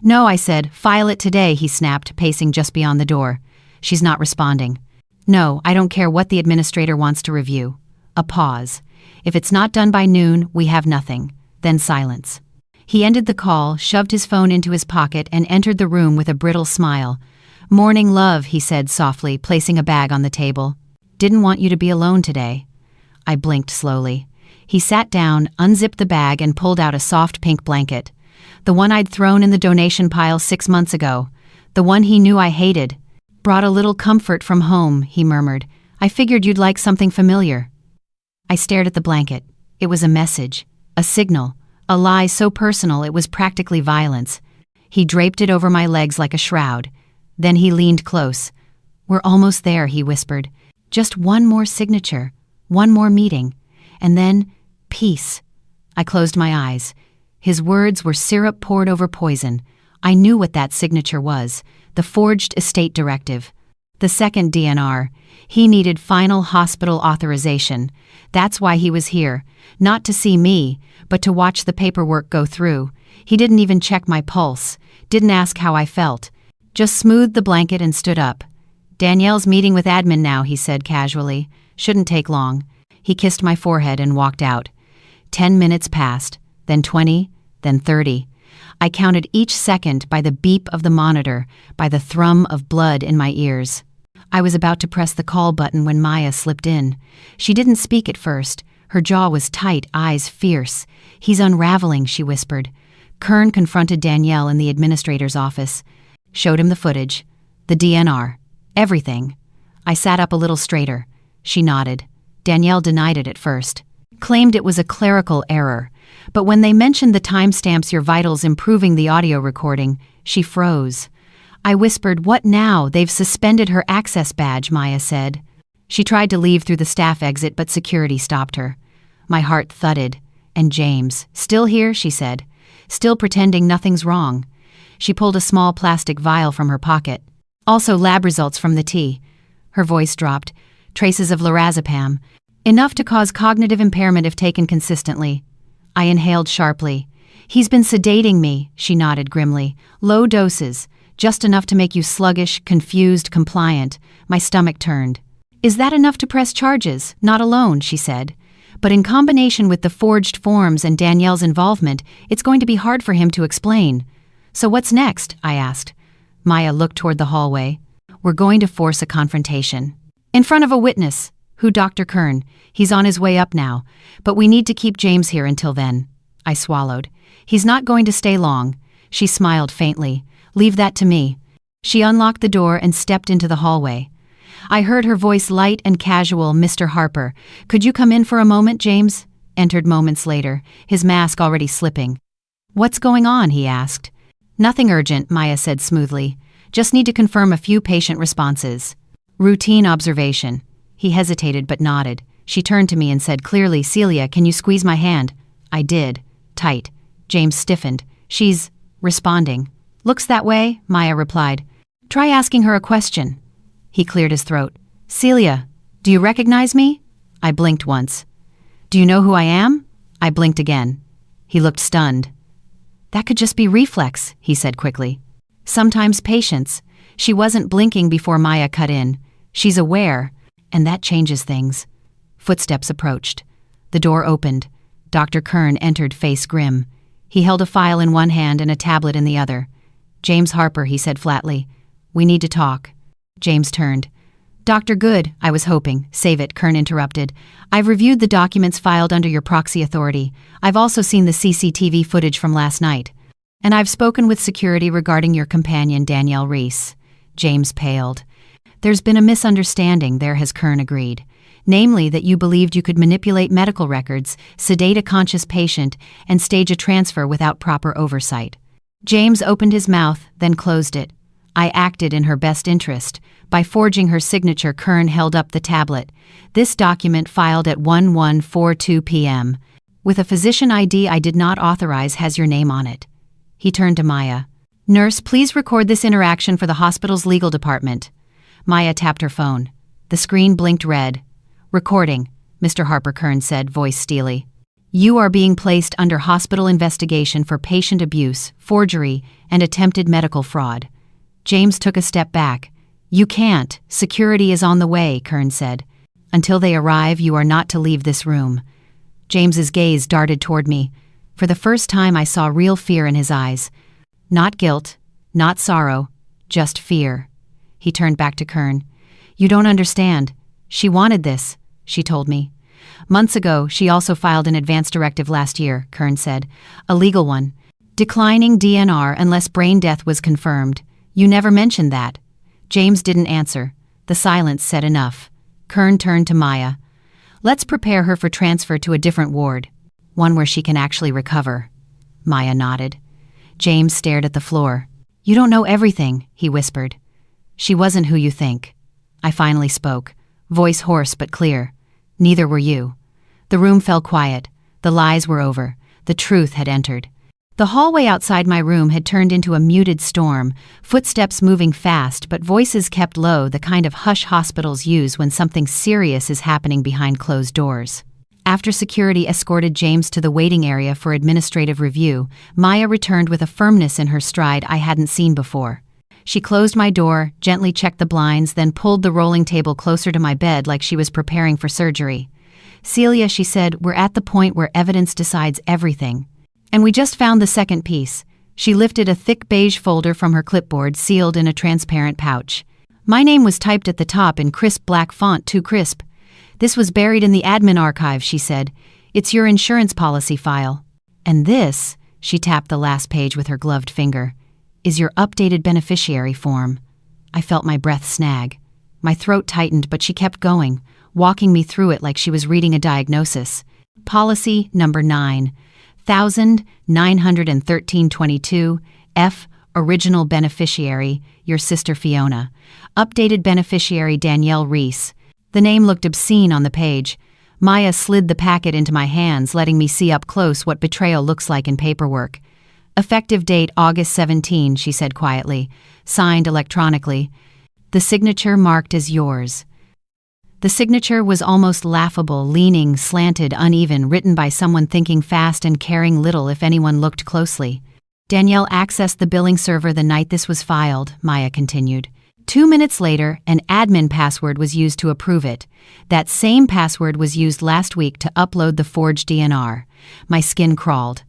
No, I said. File it today, he snapped, pacing just beyond the door. She's not responding. No, I don't care what the administrator wants to review. A pause. If it's not done by noon, we have nothing. Then silence. He ended the call, shoved his phone into his pocket, and entered the room with a brittle smile. Morning, love, he said softly, placing a bag on the table. Didn't want you to be alone today. I blinked slowly. He sat down, unzipped the bag, and pulled out a soft pink blanket. The one I'd thrown in the donation pile 6 months ago. The one he knew I hated. Brought a little comfort from home, he murmured. I figured you'd like something familiar. I stared at the blanket. It was a message. A signal. A lie so personal it was practically violence. He draped it over my legs like a shroud. Then he leaned close. We're almost there, he whispered. Just one more signature. One more meeting. And then, peace. I closed my eyes. His words were syrup poured over poison. I knew what that signature was. The forged estate directive. The second DNR. He needed final hospital authorization. That's why he was here. Not to see me, but to watch the paperwork go through. He didn't even check my pulse. Didn't ask how I felt. Just smoothed the blanket and stood up. Danielle's meeting with admin now, he said casually. Shouldn't take long. He kissed my forehead and walked out. 10 minutes passed, then 20, then 30. I counted each second by the beep of the monitor, by the thrum of blood in my ears. I was about to press the call button when Maya slipped in. She didn't speak at first. Her jaw was tight, eyes fierce. "He's unraveling," she whispered. Kern confronted Danielle in the administrator's office. Showed him the footage. The DNR. Everything. I sat up a little straighter. She nodded. Danielle denied it at first. Claimed it was a clerical error. But when they mentioned the timestamps your vitals improving the audio recording, she froze. I whispered, "What now? They've suspended her access badge," Maya said. She tried to leave through the staff exit, but security stopped her. My heart thudded. "And James, still here?" she said. "Still pretending nothing's wrong." She pulled a small plastic vial from her pocket. "Also lab results from the tea." Her voice dropped. "Traces of lorazepam. Enough to cause cognitive impairment if taken consistently." I inhaled sharply. "He's been sedating me," she nodded grimly. "Low doses. Just enough to make you sluggish, confused, compliant." My stomach turned. "Is that enough to press charges?" "Not alone," she said. "But in combination with the forged forms and Danielle's involvement, it's going to be hard for him to explain." "So what's next?" I asked. Maya looked toward the hallway. "We're going to force a confrontation. In front of a witness. Who? Dr. Kern. He's on his way up now. But we need to keep James here until then." I swallowed. "He's not going to stay long." She smiled faintly. "Leave that to me." She unlocked the door and stepped into the hallway. I heard her voice light and casual. "Mr. Harper, could you come in for a moment?" James entered moments later, his mask already slipping. "What's going on?" he asked. "Nothing urgent," Maya said smoothly. "Just need to confirm a few patient responses." "Routine observation." He hesitated but nodded. She turned to me and said clearly, "Celia, can you squeeze my hand?" I did. Tight. James stiffened. "She's responding." "Looks that way," Maya replied. "Try asking her a question." He cleared his throat. "Celia, do you recognize me?" I blinked once. "Do you know who I am?" I blinked again. He looked stunned. "That could just be reflex," he said quickly. "Sometimes patience." She wasn't blinking before Maya cut in. "She's aware, and that changes things." Footsteps approached. The door opened. Dr. Kern entered, face grim. He held a file in one hand and a tablet in the other. "James Harper," he said flatly. "We need to talk." James turned. "Dr. Good, I was hoping." "Save it," Kern interrupted. "I've reviewed the documents filed under your proxy authority. I've also seen the CCTV footage from last night. And I've spoken with security regarding your companion, Danielle Reese." James paled. "There's been a misunderstanding there," has Kern agreed. "Namely that you believed you could manipulate medical records, sedate a conscious patient, and stage a transfer without proper oversight." James opened his mouth, then closed it. I acted in her best interest. By forging her signature, Kern held up the tablet. "This document filed at 11:42 p.m. with a physician ID I did not authorize has your name on it." He turned to Maya. "Nurse, please record this interaction for the hospital's legal department." Maya tapped her phone. The screen blinked red. "Recording," Mr. Harper Kern said, voice steely. "You are being placed under hospital investigation for patient abuse, forgery, and attempted medical fraud." James took a step back. "You can't. Security is on the way," Kern said. "Until they arrive, you are not to leave this room." James's gaze darted toward me. For the first time, I saw real fear in his eyes. Not guilt, not sorrow, just fear. He turned back to Kern. "You don't understand. She wanted this," she told me. "Months ago, she also filed an advance directive last year," Kern said. "A legal one. Declining DNR unless brain death was confirmed. You never mentioned that." James didn't answer. The silence said enough. Kern turned to Maya. "Let's prepare her for transfer to a different ward. One where she can actually recover." Maya nodded. James stared at the floor. "You don't know everything," he whispered. "She wasn't who you think." I finally spoke, voice hoarse but clear. "Neither were you." The room fell quiet. The lies were over. The truth had entered. The hallway outside my room had turned into a muted storm, footsteps moving fast but voices kept low, the kind of hush hospitals use when something serious is happening behind closed doors. After security escorted James to the waiting area for administrative review, Maya returned with a firmness in her stride I hadn't seen before. She closed my door, gently checked the blinds, then pulled the rolling table closer to my bed like she was preparing for surgery. "Celia," she said, "we're at the point where evidence decides everything. And we just found the second piece." She lifted a thick beige folder from her clipboard, sealed in a transparent pouch. My name was typed at the top in crisp black font, too crisp. "This was buried in the admin archive," she said. "It's your insurance policy file. And this," she tapped the last page with her gloved finger, "is your updated beneficiary form." I felt my breath snag. My throat tightened, but she kept going, walking me through it like she was reading a diagnosis. Policy number 9,913.22, F, original beneficiary, your sister Fiona. Updated beneficiary Danielle Reese. The name looked obscene on the page. Maya slid the packet into my hands, letting me see up close what betrayal looks like in paperwork. "Effective date August 17, she said quietly. "Signed electronically. The signature marked as yours." The signature was almost laughable, leaning, slanted, uneven, written by someone thinking fast and caring little if anyone looked closely. "Danielle accessed the billing server the night this was filed," Maya continued. 2 minutes later, an admin password was used to approve it. That same password was used last week to upload the forged DNR. My skin crawled.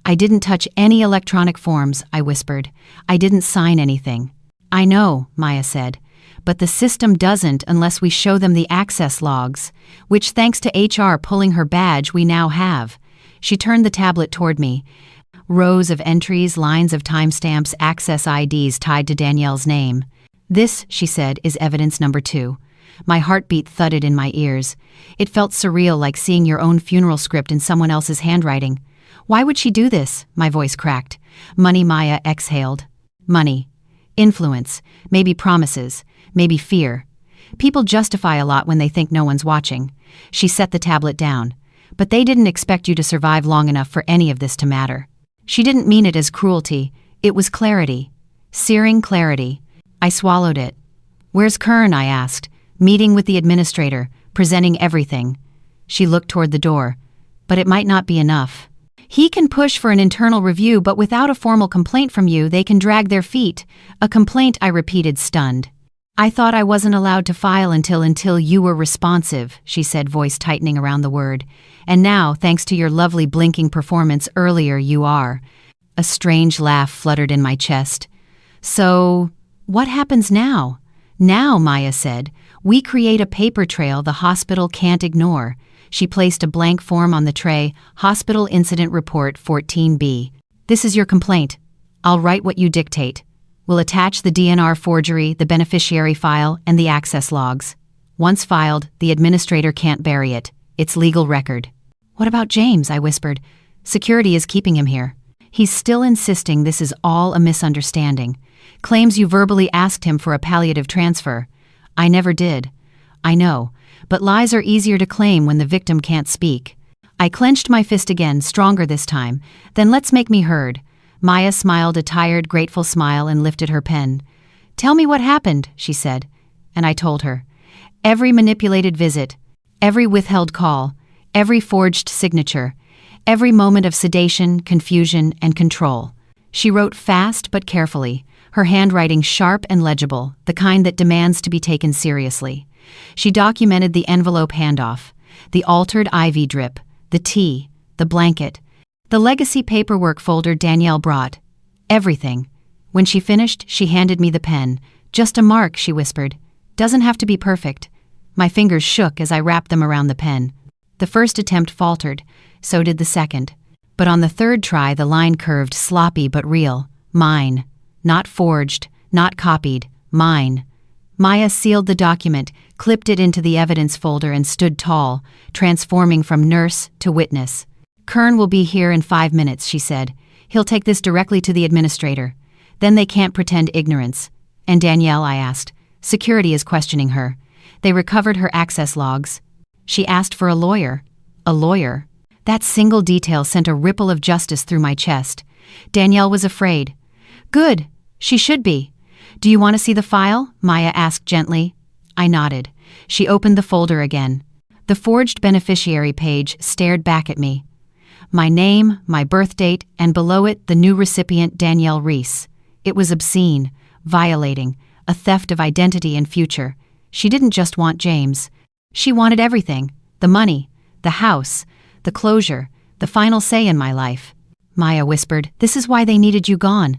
"I didn't touch any electronic forms," I whispered. "I didn't sign anything." "I know," Maya said, "but the system doesn't unless we show them the access logs, which thanks to HR pulling her badge we now have." She turned the tablet toward me. Rows of entries, lines of timestamps, access IDs tied to Danielle's name. "This," she said, "is evidence number 2. My heartbeat thudded in my ears. It felt surreal, like seeing your own funeral script in someone else's handwriting. "Why would she do this?" My voice cracked. "Money," Maya exhaled. "Money. Influence. Maybe promises. Maybe fear. People justify a lot when they think no one's watching." She set the tablet down. "But they didn't expect you to survive long enough for any of this to matter." She didn't mean it as cruelty. It was clarity. Searing clarity. I swallowed it. "Where's Kern?" I asked. "Meeting with the administrator, presenting everything." She looked toward the door. "But it might not be enough. He can push for an internal review, but without a formal complaint from you, they can drag their feet." "A complaint," I repeated, stunned. "I thought I wasn't allowed to file until you were responsive," she said, voice tightening around the word. "And now, thanks to your lovely blinking performance earlier, you are." A strange laugh fluttered in my chest. "So, what happens now?" "Now," Maya said, "we create a paper trail the hospital can't ignore." She placed a blank form on the tray, Hospital Incident Report 14B. "This is your complaint. I'll write what you dictate. We'll attach the DNR forgery, the beneficiary file, and the access logs. Once filed, the administrator can't bury it. It's legal record." "What about James?" I whispered. "Security is keeping him here. He's still insisting this is all a misunderstanding. Claims you verbally asked him for a palliative transfer." "I never did." "I know, but lies are easier to claim when the victim can't speak." I clenched my fist again, stronger this time. "Then let's make me heard." Maya smiled a tired, grateful smile and lifted her pen. "Tell me what happened," she said. And I told her. Every manipulated visit, every withheld call, every forged signature, every moment of sedation, confusion, and control. She wrote fast but carefully, her handwriting sharp and legible, the kind that demands to be taken seriously. She documented the envelope handoff, the altered IV drip, the tea, the blanket, the legacy paperwork folder Danielle brought. Everything. When she finished, she handed me the pen. "Just a mark," she whispered. "Doesn't have to be perfect." My fingers shook as I wrapped them around the pen. The first attempt faltered, so did the second. But on the third try, the line curved, sloppy but real. Mine. Not forged, not copied. Mine. Maya sealed the document, clipped it into the evidence folder, and stood tall, transforming from nurse to witness. "Kern will be here in 5 minutes," she said. "He'll take this directly to the administrator. Then they can't pretend ignorance." "And Danielle?" I asked. "Security is questioning her. They recovered her access logs." She asked for a lawyer. A lawyer? That single detail sent a ripple of justice through my chest. Danielle was afraid. "Good. She should be." "Do you want to see the file?" Maya asked gently. I nodded. She opened the folder again. The forged beneficiary page stared back at me. My name, my birth date, and below it the new recipient, Danielle Reese. It was obscene, violating, a theft of identity and future. She didn't just want James. She wanted everything: the money, the house, the closure, the final say in my life. Maya whispered, "This is why they needed you gone."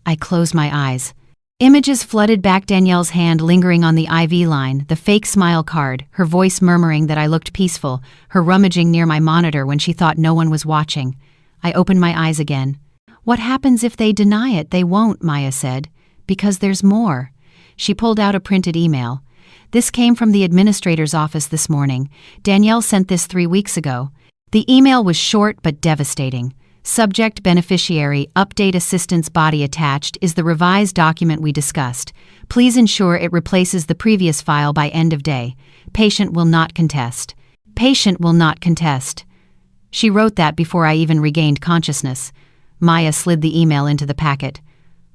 I closed my eyes. Images flooded back: Danielle's hand lingering on the IV line, the fake smile card, her voice murmuring that I looked peaceful, her rummaging near my monitor when she thought no one was watching. I opened my eyes again. "What happens if they deny it?" "They won't," Maya said. "Because there's more." She pulled out a printed email. "This came from the administrator's office this morning. Danielle sent this 3 weeks ago." The email was short but devastating. Subject: beneficiary, update assistance. Body attached is the revised document we discussed. Please ensure it replaces the previous file by end of day. Patient will not contest. Patient will not contest. She wrote that before I even regained consciousness. Maya slid the email into the packet.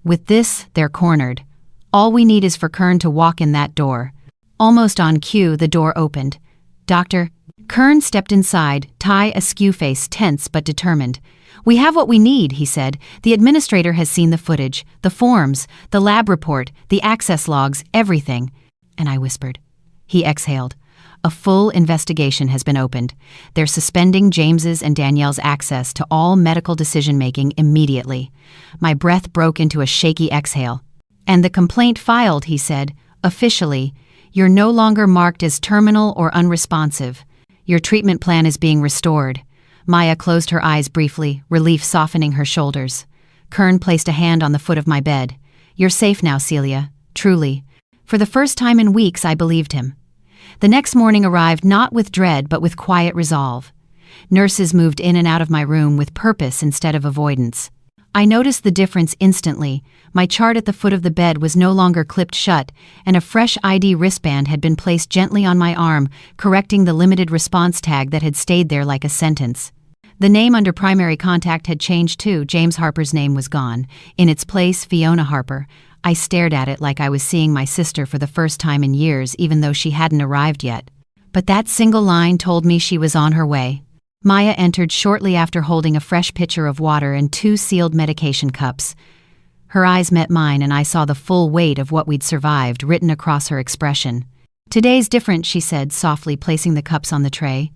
"With this, they're cornered. All we need is for Kern to walk in that door." Almost on cue, the door opened. "Doctor." Kern stepped inside, tie askew, face tense but determined. "We have what we need," he said. "The administrator has seen the footage, the forms, the lab report, the access logs, everything." And I whispered. He exhaled. "A full investigation has been opened. They're suspending James's and Danielle's access to all medical decision-making immediately." My breath broke into a shaky exhale. "And the complaint filed," he said. "Officially, you're no longer marked as terminal or unresponsive. Your treatment plan is being restored." Maya closed her eyes briefly, relief softening her shoulders. Kern placed a hand on the foot of my bed. "You're safe now, Celia. Truly." For the first time in weeks, I believed him. The next morning arrived not with dread but with quiet resolve. Nurses moved in and out of my room with purpose instead of avoidance. I noticed the difference instantly. My chart at the foot of the bed was no longer clipped shut, and a fresh ID wristband had been placed gently on my arm, correcting the limited response tag that had stayed there like a sentence. The name under primary contact had changed too. James Harper's name was gone. In its place, Fiona Harper. I stared at it like I was seeing my sister for the first time in years, even though she hadn't arrived yet. But that single line told me she was on her way. Maya entered shortly after, holding a fresh pitcher of water and 2 sealed medication cups. Her eyes met mine, and I saw the full weight of what we'd survived written across her expression. "Today's different," she said, softly placing the cups on the tray.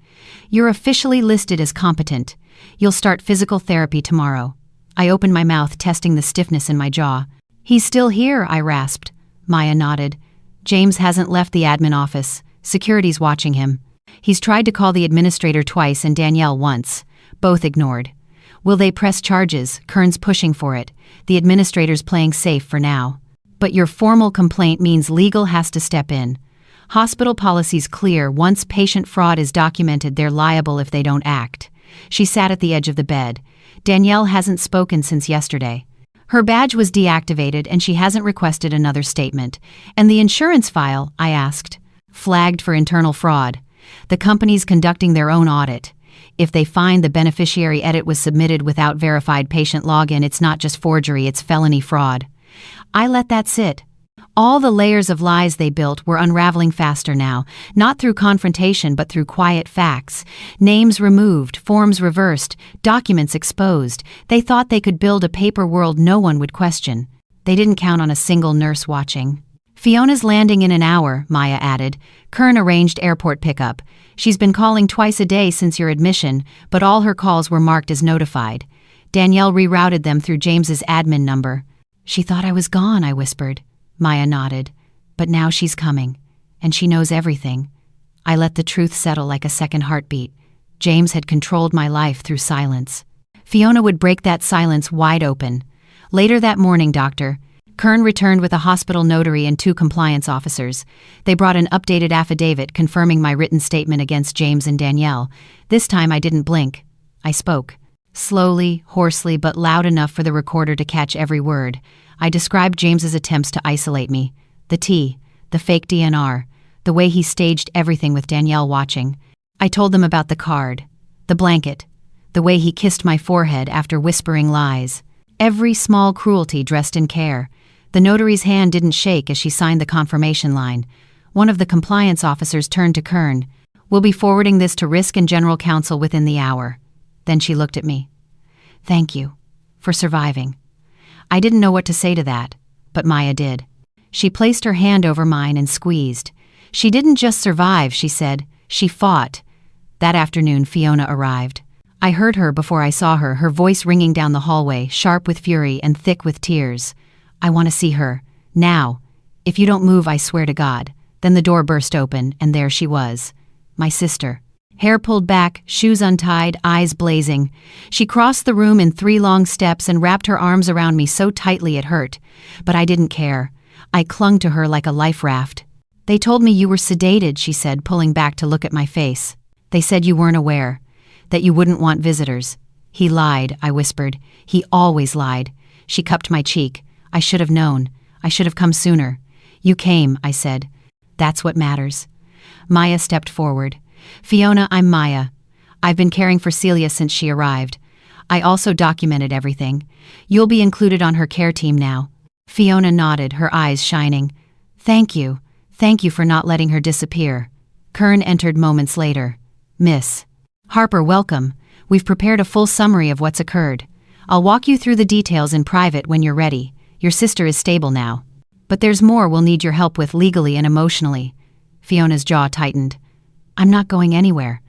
"You're officially listed as competent. You'll start physical therapy tomorrow." I opened my mouth, testing the stiffness in my jaw. "He's still here," I rasped. Maya nodded. "James hasn't left the admin office. Security's watching him. He's tried to call the administrator twice and Danielle once. Both ignored." "Will they press charges?" Kern's pushing for it. "The administrator's playing safe for now." "But your formal complaint means legal has to step in. Hospital policy's clear. Once patient fraud is documented, they're liable if they don't act." She sat at the edge of the bed. "Danielle hasn't spoken since yesterday. Her badge was deactivated and she hasn't requested another statement." "And the insurance file?" I asked. "Flagged for internal fraud. The company's conducting their own audit. If they find the beneficiary edit was submitted without verified patient login, it's not just forgery, it's felony fraud." I let that sit. All the layers of lies they built were unraveling faster now, not through confrontation but through quiet facts. Names removed, forms reversed, documents exposed. They thought they could build a paper world no one would question. They didn't count on a single nurse watching. "Fiona's landing in an hour," Maya added. "Kern arranged airport pickup. She's been calling twice a day since your admission, but all her calls were marked as notified. Danielle rerouted them through James's admin number." "She thought I was gone," I whispered. Maya nodded. "But now she's coming, and she knows everything." I let the truth settle like a second heartbeat. James had controlled my life through silence. Fiona would break that silence wide open. Later that morning, Dr. Kern returned with a hospital notary and 2 compliance officers. They brought an updated affidavit confirming my written statement against James and Danielle. This time I didn't blink. I spoke. Slowly, hoarsely, but loud enough for the recorder to catch every word. I described James's attempts to isolate me. The fake DNR, the way he staged everything with Danielle watching. I told them about the card, the blanket, the way he kissed my forehead after whispering lies. Every small cruelty dressed in care. The notary's hand didn't shake as she signed the confirmation line. One of the compliance officers turned to Kern. "We'll be forwarding this to Risk and General Counsel within the hour." Then she looked at me. "Thank you for surviving." I didn't know what to say to that, but Maya did. She placed her hand over mine and squeezed. She didn't just survive, she said. She fought. That afternoon, Fiona arrived. I heard her before I saw her, her voice ringing down the hallway, sharp with fury and thick with tears. I want to see her. Now. If you don't move, I swear to God. Then the door burst open, and there she was. My sister. Hair pulled back, shoes untied, eyes blazing. She crossed the room in 3 long steps and wrapped her arms around me so tightly it hurt. But I didn't care. I clung to her like a life raft. They told me you were sedated, she said, pulling back to look at my face. They said you weren't aware. That you wouldn't want visitors. He lied, I whispered. He always lied. She cupped my cheek. I should have known. I should have come sooner. You came, I said. That's what matters. Maya stepped forward. Fiona, I'm Maya. I've been caring for Celia since she arrived. I also documented everything. You'll be included on her care team now. Fiona nodded, her eyes shining. Thank you. Thank you for not letting her disappear. Kern entered moments later. Miss Harper, welcome. We've prepared a full summary of what's occurred. I'll walk you through the details in private when you're ready. Your sister is stable now. But there's more we'll need your help with legally and emotionally. Fiona's jaw tightened. I'm not going anywhere.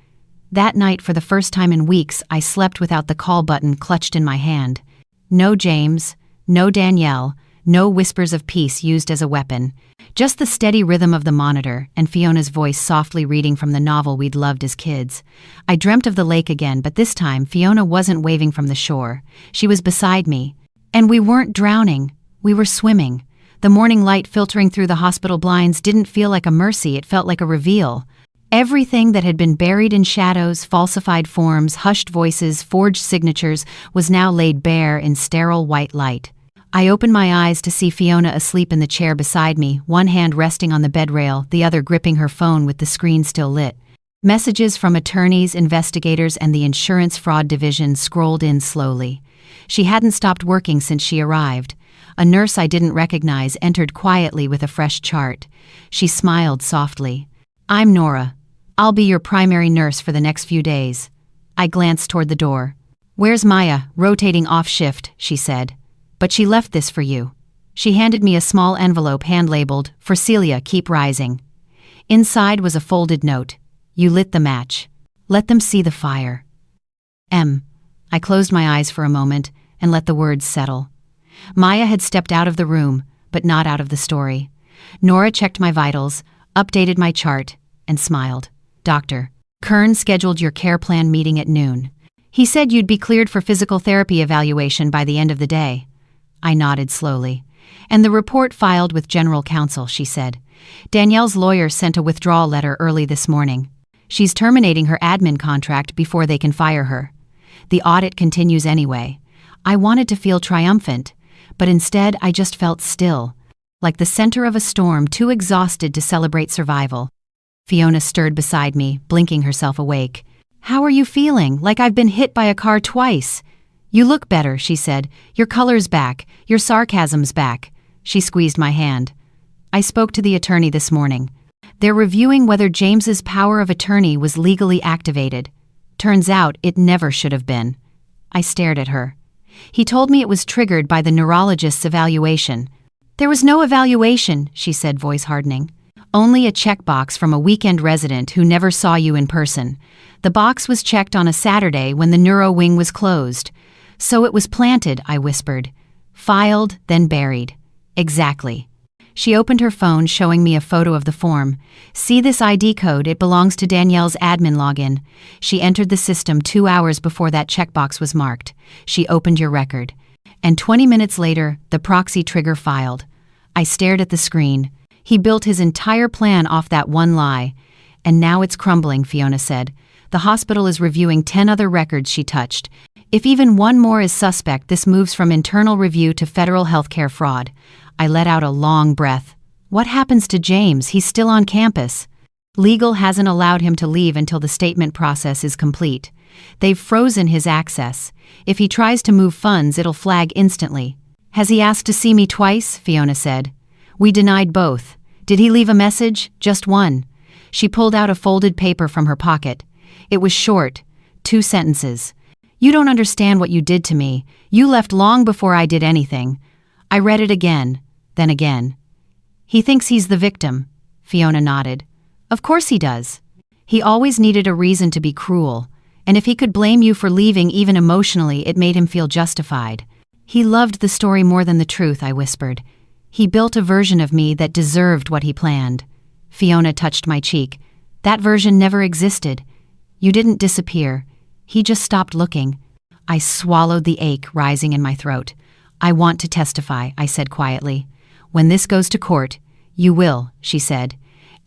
That night, for the first time in weeks, I slept without the call button clutched in my hand. No James, no Danielle, no whispers of peace used as a weapon. Just the steady rhythm of the monitor and Fiona's voice softly reading from the novel we'd loved as kids. I dreamt of the lake again, but this time Fiona wasn't waving from the shore. She was beside me. And we weren't drowning. We were swimming. The morning light filtering through the hospital blinds didn't feel like a mercy, it felt like a reveal. Everything that had been buried in shadows, falsified forms, hushed voices, forged signatures was now laid bare in sterile white light. I opened my eyes to see Fiona asleep in the chair beside me, one hand resting on the bed rail, the other gripping her phone with the screen still lit. Messages from attorneys, investigators, and the insurance fraud division scrolled in slowly. She hadn't stopped working since she arrived. A nurse I didn't recognize entered quietly with a fresh chart. She smiled softly. I'm Nora. I'll be your primary nurse for the next few days. I glanced toward the door. Where's Maya? Rotating off shift, she said. But she left this for you. She handed me a small envelope hand-labeled, For Celia, keep rising. Inside was a folded note. You lit the match. Let them see the fire. I closed my eyes for a moment and let the words settle. Maya had stepped out of the room, but not out of the story. Nora checked my vitals, updated my chart, and smiled. Doctor, Kern scheduled your care plan meeting at noon. He said you'd be cleared for physical therapy evaluation by the end of the day. I nodded slowly. And the report filed with General Counsel, she said. Danielle's lawyer sent a withdrawal letter early this morning. She's terminating her admin contract before they can fire her. The audit continues anyway. I wanted to feel triumphant, but instead I just felt still, like the center of a storm, too exhausted to celebrate survival. Fiona stirred beside me, blinking herself awake. How are you feeling? Like I've been hit by a car twice. You look better, she said. Your color's back. Your sarcasm's back. She squeezed my hand. I spoke to the attorney this morning. They're reviewing whether James's power of attorney was legally activated. Turns out it never should have been. I stared at her. He told me it was triggered by the neurologist's evaluation. There was no evaluation, she said, voice hardening. Only a checkbox from a weekend resident who never saw you in person. The box was checked on a Saturday when the neuro wing was closed. So it was planted, I whispered. Filed, then buried. Exactly. She opened her phone, showing me a photo of the form. See this ID code, it belongs to Danielle's admin login. She entered the system 2 hours before that checkbox was marked. She opened your record. And 20 minutes later, the proxy trigger filed. I stared at the screen. He built his entire plan off that one lie. And now it's crumbling, Fiona said. The hospital is reviewing 10 other records she touched. If even one more is suspect, this moves from internal review to federal healthcare fraud. I let out a long breath. What happens to James? He's still on campus. Legal hasn't allowed him to leave until the statement process is complete. They've frozen his access. If he tries to move funds, it'll flag instantly. Has he asked to see me twice? Fiona said. We denied both. Did he leave a message? Just one. She pulled out a folded paper from her pocket. It was short. 2 sentences. You don't understand what you did to me. You left long before I did anything. I read it again. then again. He thinks he's the victim, Fiona nodded. Of course he does. He always needed a reason to be cruel, and if he could blame you for leaving even emotionally, it made him feel justified. He loved the story more than the truth, I whispered. He built a version of me that deserved what he planned. Fiona touched my cheek. That version never existed. You didn't disappear. He just stopped looking. I swallowed the ache rising in my throat. I want to testify, I said quietly. When this goes to court, you will, she said,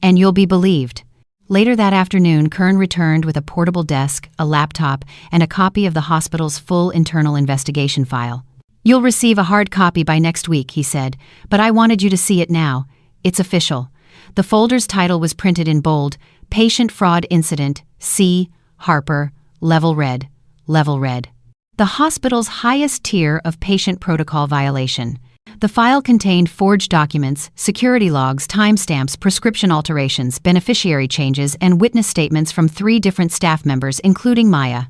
and you'll be believed. Later that afternoon, Kern returned with a portable desk, a laptop, and a copy of the hospital's full internal investigation file. You'll receive a hard copy by next week, he said, but I wanted you to see it now. It's official. The folder's title was printed in bold, Patient Fraud Incident, C. Harper, Level Red, Level Red. The hospital's highest tier of patient protocol violation. The file contained forged documents, security logs, timestamps, prescription alterations, beneficiary changes, and witness statements from 3 different staff members, including Maya.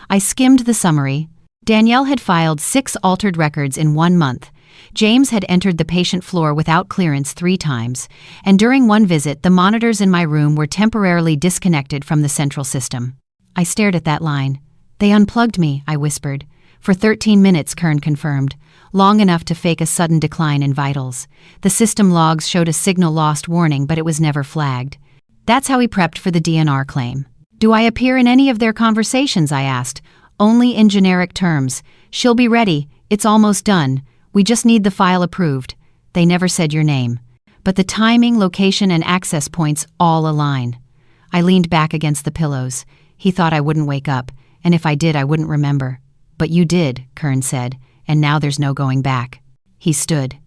I skimmed the summary. Danielle had filed 6 altered records in 1 month. James had entered the patient floor without clearance 3 times, and during one visit, the monitors in my room were temporarily disconnected from the central system. I stared at that line. They unplugged me, I whispered. For 13 minutes, Kern confirmed, long enough to fake a sudden decline in vitals. The system logs showed a signal lost warning, but it was never flagged. That's how he prepped for the DNR claim. Do I appear in any of their conversations, I asked. Only in generic terms. She'll be ready. It's almost done. We just need the file approved. They never said your name. But the timing, location, and access points all align. I leaned back against the pillows. He thought I wouldn't wake up, and if I did, I wouldn't remember. But you did, Kern said, and now there's no going back. He stood.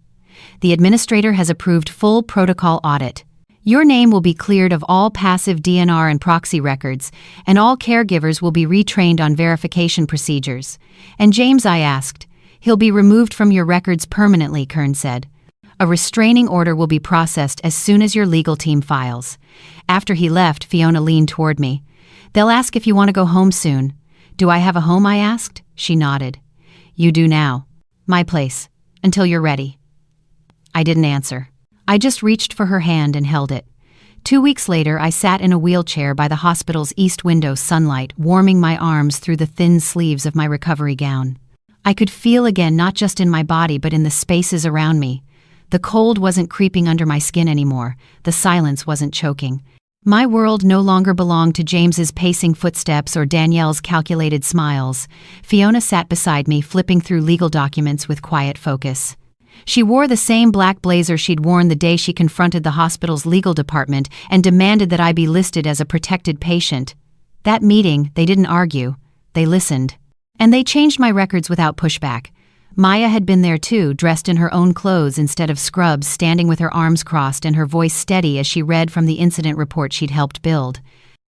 The administrator has approved full protocol audit. Your name will be cleared of all passive DNR and proxy records, and all caregivers will be retrained on verification procedures. And James, I asked. He'll be removed from your records permanently, Kern said. A restraining order will be processed as soon as your legal team files. After he left, Fiona leaned toward me. They'll ask if you want to go home soon. Do I have a home, I asked? She nodded. You do now. My place. Until you're ready. I didn't answer. I just reached for her hand and held it. 2 weeks later, I sat in a wheelchair by the hospital's east window sunlight, warming my arms through the thin sleeves of my recovery gown. I could feel again not just in my body but in the spaces around me. The cold wasn't creeping under my skin anymore. The silence wasn't choking. My world no longer belonged to James's pacing footsteps or Danielle's calculated smiles. Fiona sat beside me, flipping through legal documents with quiet focus. She wore the same black blazer she'd worn the day she confronted the hospital's legal department and demanded that I be listed as a protected patient. That meeting, they didn't argue. They listened. And they changed my records without pushback. Maya had been there too, dressed in her own clothes instead of scrubs, standing with her arms crossed and her voice steady as she read from the incident report she'd helped build.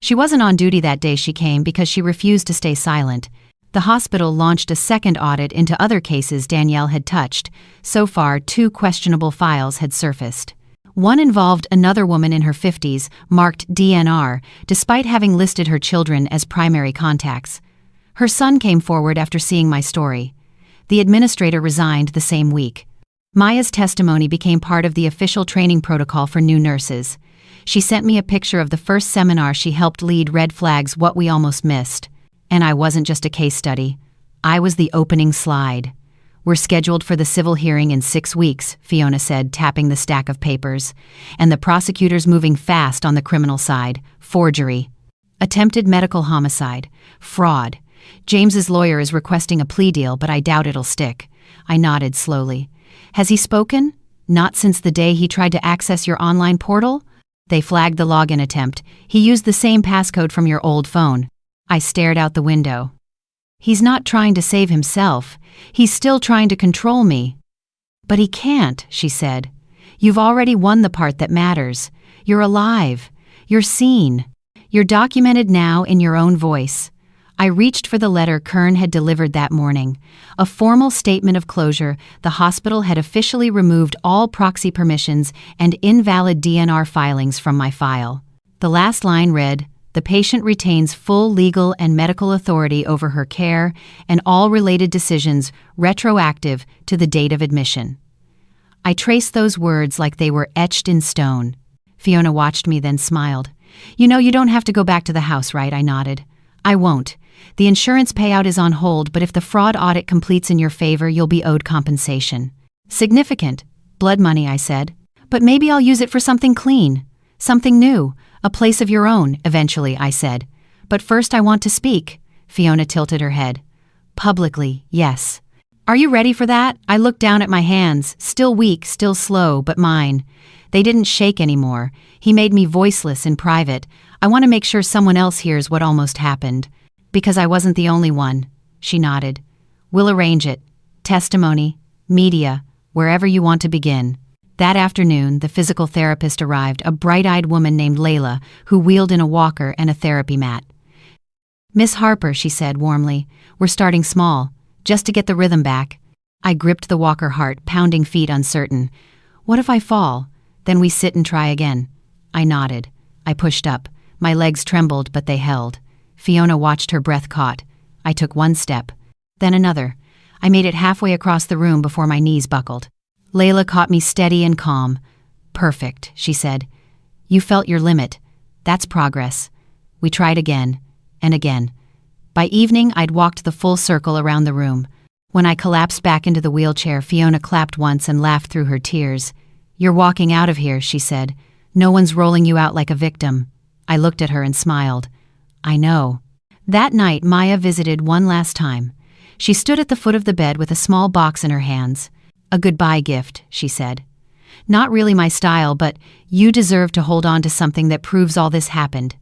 She wasn't on duty that day she came because she refused to stay silent. The hospital launched a second audit into other cases Danielle had touched. So far, 2 questionable files had surfaced. One involved another woman in her 50s, marked DNR, despite having listed her children as primary contacts. Her son came forward after seeing my story. The administrator resigned the same week. Maya's testimony became part of the official training protocol for new nurses. She sent me a picture of the first seminar she helped lead, Red Flags, What We Almost Missed. And I wasn't just a case study. I was the opening slide. We're scheduled for the civil hearing in 6 weeks, Fiona said, tapping the stack of papers. And the prosecutor's moving fast on the criminal side. Forgery. Attempted medical homicide. Fraud. James's lawyer is requesting a plea deal, but I doubt it'll stick. I nodded slowly. Has he spoken? Not since the day he tried to access your online portal? They flagged the login attempt. He used the same passcode from your old phone. I stared out the window. He's not trying to save himself. He's still trying to control me. But he can't, she said. You've already won the part that matters. You're alive. You're seen. You're documented now in your own voice. I reached for the letter Kern had delivered that morning. A formal statement of closure. The hospital had officially removed all proxy permissions and invalid DNR filings from my file. The last line read, "The patient retains full legal and medical authority over her care and all related decisions retroactive to the date of admission." I traced those words like they were etched in stone. Fiona watched me, then smiled. You know, you don't have to go back to the house, right? I nodded. I won't. The insurance payout is on hold, but if the fraud audit completes in your favor, you'll be owed compensation. Significant. Blood money, I said. But maybe I'll use it for something clean. Something new. A place of your own, eventually, I said. But first I want to speak. Fiona tilted her head. Publicly, yes. Are you ready for that? I looked down at my hands, still weak, still slow, but mine. They didn't shake anymore. He made me voiceless in private. I want to make sure someone else hears what almost happened. Because I wasn't the only one. She nodded. We'll arrange it. Testimony, media, wherever you want to begin. That afternoon, the physical therapist arrived, a bright-eyed woman named Layla, who wheeled in a walker and a therapy mat. Miss Harper, she said warmly, we're starting small, just to get the rhythm back. I gripped the walker, heart pounding, feet uncertain. What if I fall? Then we sit and try again. I nodded. I pushed up. My legs trembled, but they held. Fiona watched, her breath caught. I took one step, then another. I made it halfway across the room before my knees buckled. Layla caught me steady and calm. Perfect, she said. You felt your limit. That's progress. We tried again, and again. By evening, I'd walked the full circle around the room. When I collapsed back into the wheelchair, Fiona clapped once and laughed through her tears. You're walking out of here, she said. No one's rolling you out like a victim. I looked at her and smiled. I know. That night, Maya visited one last time. She stood at the foot of the bed with a small box in her hands. A goodbye gift, she said. Not really my style, but you deserve to hold on to something that proves all this happened.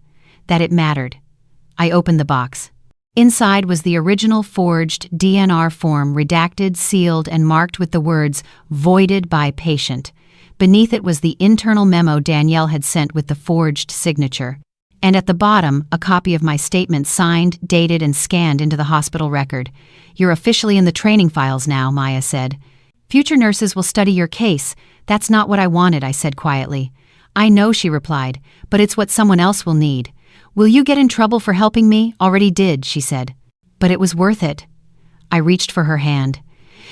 That it mattered. I opened the box. Inside was the original forged DNR form, redacted, sealed, and marked with the words, voided by patient. Beneath it was the internal memo Danielle had sent with the forged signature. And at the bottom, a copy of my statement signed, dated, and scanned into the hospital record. You're officially in the training files now, Maya said. Future nurses will study your case. That's not what I wanted, I said quietly. I know, she replied, but it's what someone else will need. Will you get in trouble for helping me? Already did, she said. But it was worth it. I reached for her hand.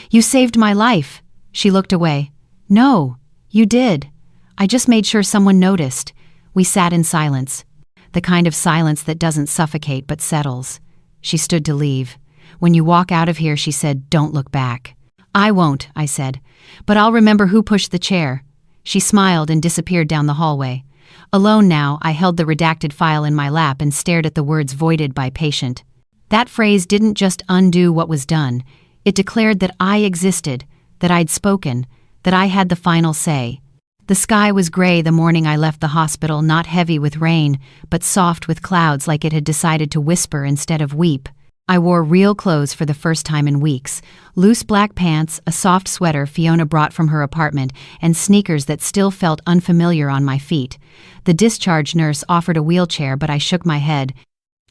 You saved my life. She looked away. No, you did. I just made sure someone noticed. We sat in silence. The kind of silence that doesn't suffocate but settles. She stood to leave. When you walk out of here, she said, don't look back. I won't, I said, but I'll remember who pushed the chair. She smiled and disappeared down the hallway. Alone now, I held the redacted file in my lap and stared at the words voided by patient. That phrase didn't just undo what was done. It declared that I existed, that I'd spoken, that I had the final say. The sky was gray the morning I left the hospital, not heavy with rain, but soft with clouds, like it had decided to whisper instead of weep. I wore real clothes for the first time in weeks. Loose black pants, a soft sweater Fiona brought from her apartment, and sneakers that still felt unfamiliar on my feet. The discharge nurse offered a wheelchair, but I shook my head.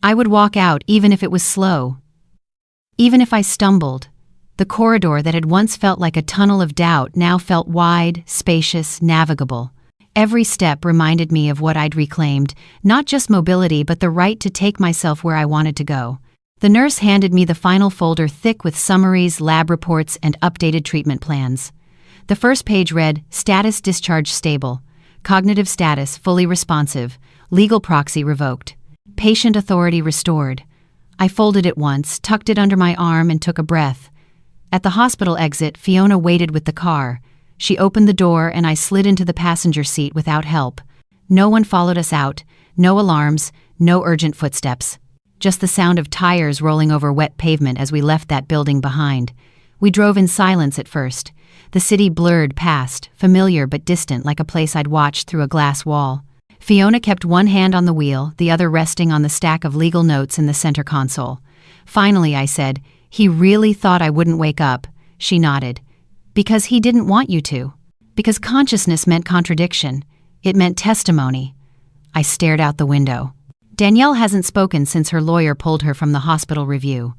I would walk out even if it was slow. Even if I stumbled. The corridor that had once felt like a tunnel of doubt now felt wide, spacious, navigable. Every step reminded me of what I'd reclaimed, not just mobility but the right to take myself where I wanted to go. The nurse handed me the final folder, thick with summaries, lab reports, and updated treatment plans. The first page read, Status discharge stable. Cognitive status fully responsive. Legal proxy revoked. Patient authority restored. I folded it once, tucked it under my arm, and took a breath. At the hospital exit, Fiona waited with the car. She opened the door and I slid into the passenger seat without help. No one followed us out. No alarms. No urgent footsteps. Just the sound of tires rolling over wet pavement as we left that building behind. We drove in silence at first. The city blurred past, familiar but distant, like a place I'd watched through a glass wall. Fiona kept one hand on the wheel, the other resting on the stack of legal notes in the center console. Finally, I said, he really thought I wouldn't wake up. She nodded. Because he didn't want you to. Because consciousness meant contradiction. It meant testimony. I stared out the window. Danielle hasn't spoken since her lawyer pulled her from the hospital review.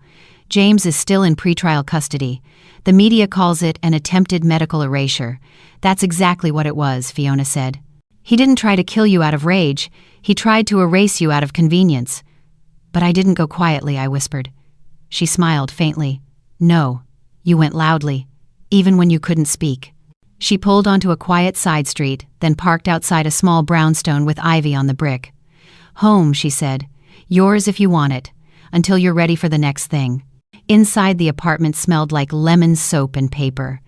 James is still in pretrial custody. The media calls it an attempted medical erasure. That's exactly what it was, Fiona said. He didn't try to kill you out of rage. He tried to erase you out of convenience. But I didn't go quietly, I whispered. She smiled faintly. No, you went loudly, even when you couldn't speak. She pulled onto a quiet side street, then parked outside a small brownstone with ivy on the brick. "Home," she said. "Yours if you want it, until you're ready for the next thing." Inside, the apartment smelled like lemon soap and paper.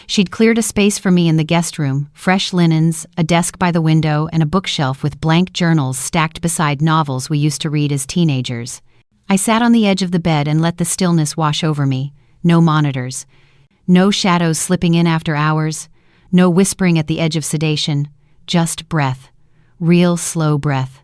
She'd cleared a space for me in the guest room, fresh linens, a desk by the window, and a bookshelf with blank journals stacked beside novels we used to read as teenagers. I sat on the edge of the bed and let the stillness wash over me. No monitors. No shadows slipping in after hours. No whispering at the edge of sedation. Just breath. Real, slow breath.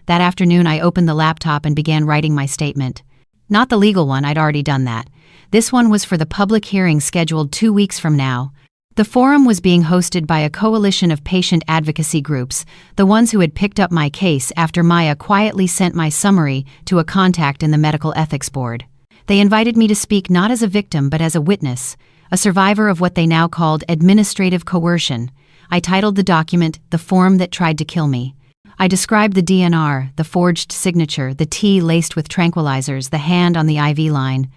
That afternoon, I opened the laptop and began writing my statement. Not the legal one, I'd already done that. This one was for the public hearing scheduled 2 weeks from now. The forum was being hosted by a coalition of patient advocacy groups, the ones who had picked up my case after Maya quietly sent my summary to a contact in the Medical Ethics Board. They invited me to speak not as a victim but as a witness, a survivor of what they now called administrative coercion. I titled the document, "The Form That Tried to Kill Me." I described the DNR, the forged signature, the tea laced with tranquilizers, the hand on the IV line.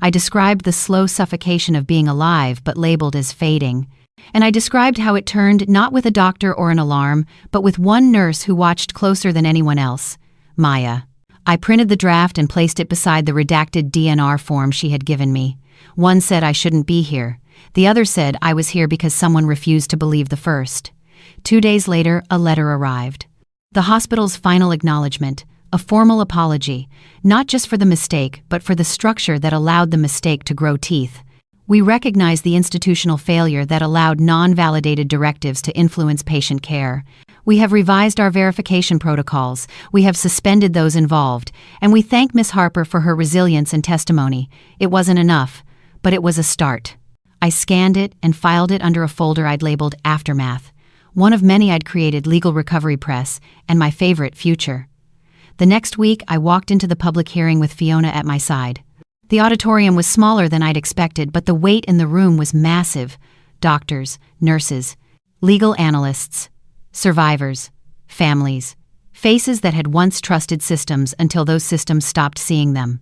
I described the slow suffocation of being alive but labeled as fading. And I described how it turned not with a doctor or an alarm, but with one nurse who watched closer than anyone else, Maya. I printed the draft and placed it beside the redacted DNR form she had given me. One said I shouldn't be here. The other said I was here because someone refused to believe the first. 2 days later, a letter arrived. The hospital's final acknowledgement, a formal apology, not just for the mistake, but for the structure that allowed the mistake to grow teeth. We recognize the institutional failure that allowed non-validated directives to influence patient care. We have revised our verification protocols, we have suspended those involved, and we thank Ms. Harper for her resilience and testimony. It wasn't enough, but it was a start. I scanned it and filed it under a folder I'd labeled Aftermath. One of many I'd created, Legal Recovery Press, and my favorite, Future. The next week, I walked into the public hearing with Fiona at my side. The auditorium was smaller than I'd expected, but the weight in the room was massive. Doctors, nurses, legal analysts, survivors, families, faces that had once trusted systems until those systems stopped seeing them.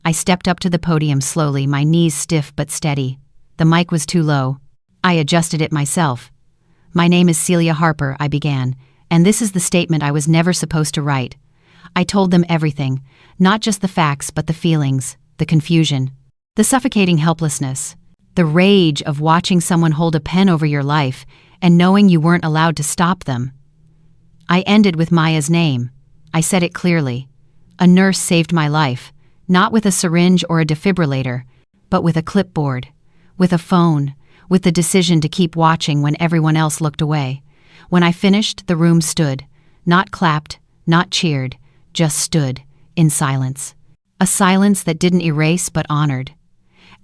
I stepped up to the podium slowly, my knees stiff but steady. The mic was too low. I adjusted it myself. "My name is Celia Harper," I began, "and this is the statement I was never supposed to write." I told them everything, not just the facts but the feelings, the confusion, the suffocating helplessness, the rage of watching someone hold a pen over your life and knowing you weren't allowed to stop them. I ended with Maya's name. I said it clearly. A nurse saved my life, not with a syringe or a defibrillator, but with a clipboard, with a phone, with the decision to keep watching when everyone else looked away. When I finished, the room stood, not clapped, not cheered, just stood, in silence. A silence that didn't erase but honored.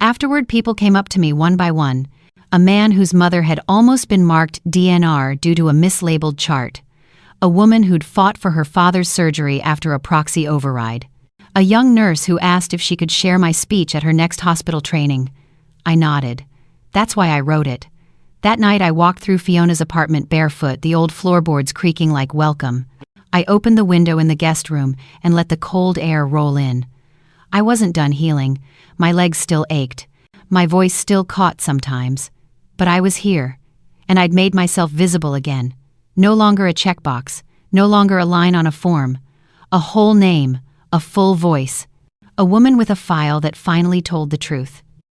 Afterward, people came up to me one by one. A man whose mother had almost been marked DNR due to a mislabeled chart. A woman who'd fought for her father's surgery after a proxy override. A young nurse who asked if she could share my speech at her next hospital training. I nodded. That's why I wrote it. That night I walked through Fiona's apartment barefoot, the old floorboards creaking like welcome. I opened the window in the guest room and let the cold air roll in. I wasn't done healing. My legs still ached. My voice still caught sometimes. But I was here, and I'd made myself visible again. No longer a checkbox, no longer a line on a form. A whole name, a full voice. A woman with a file that finally told the truth.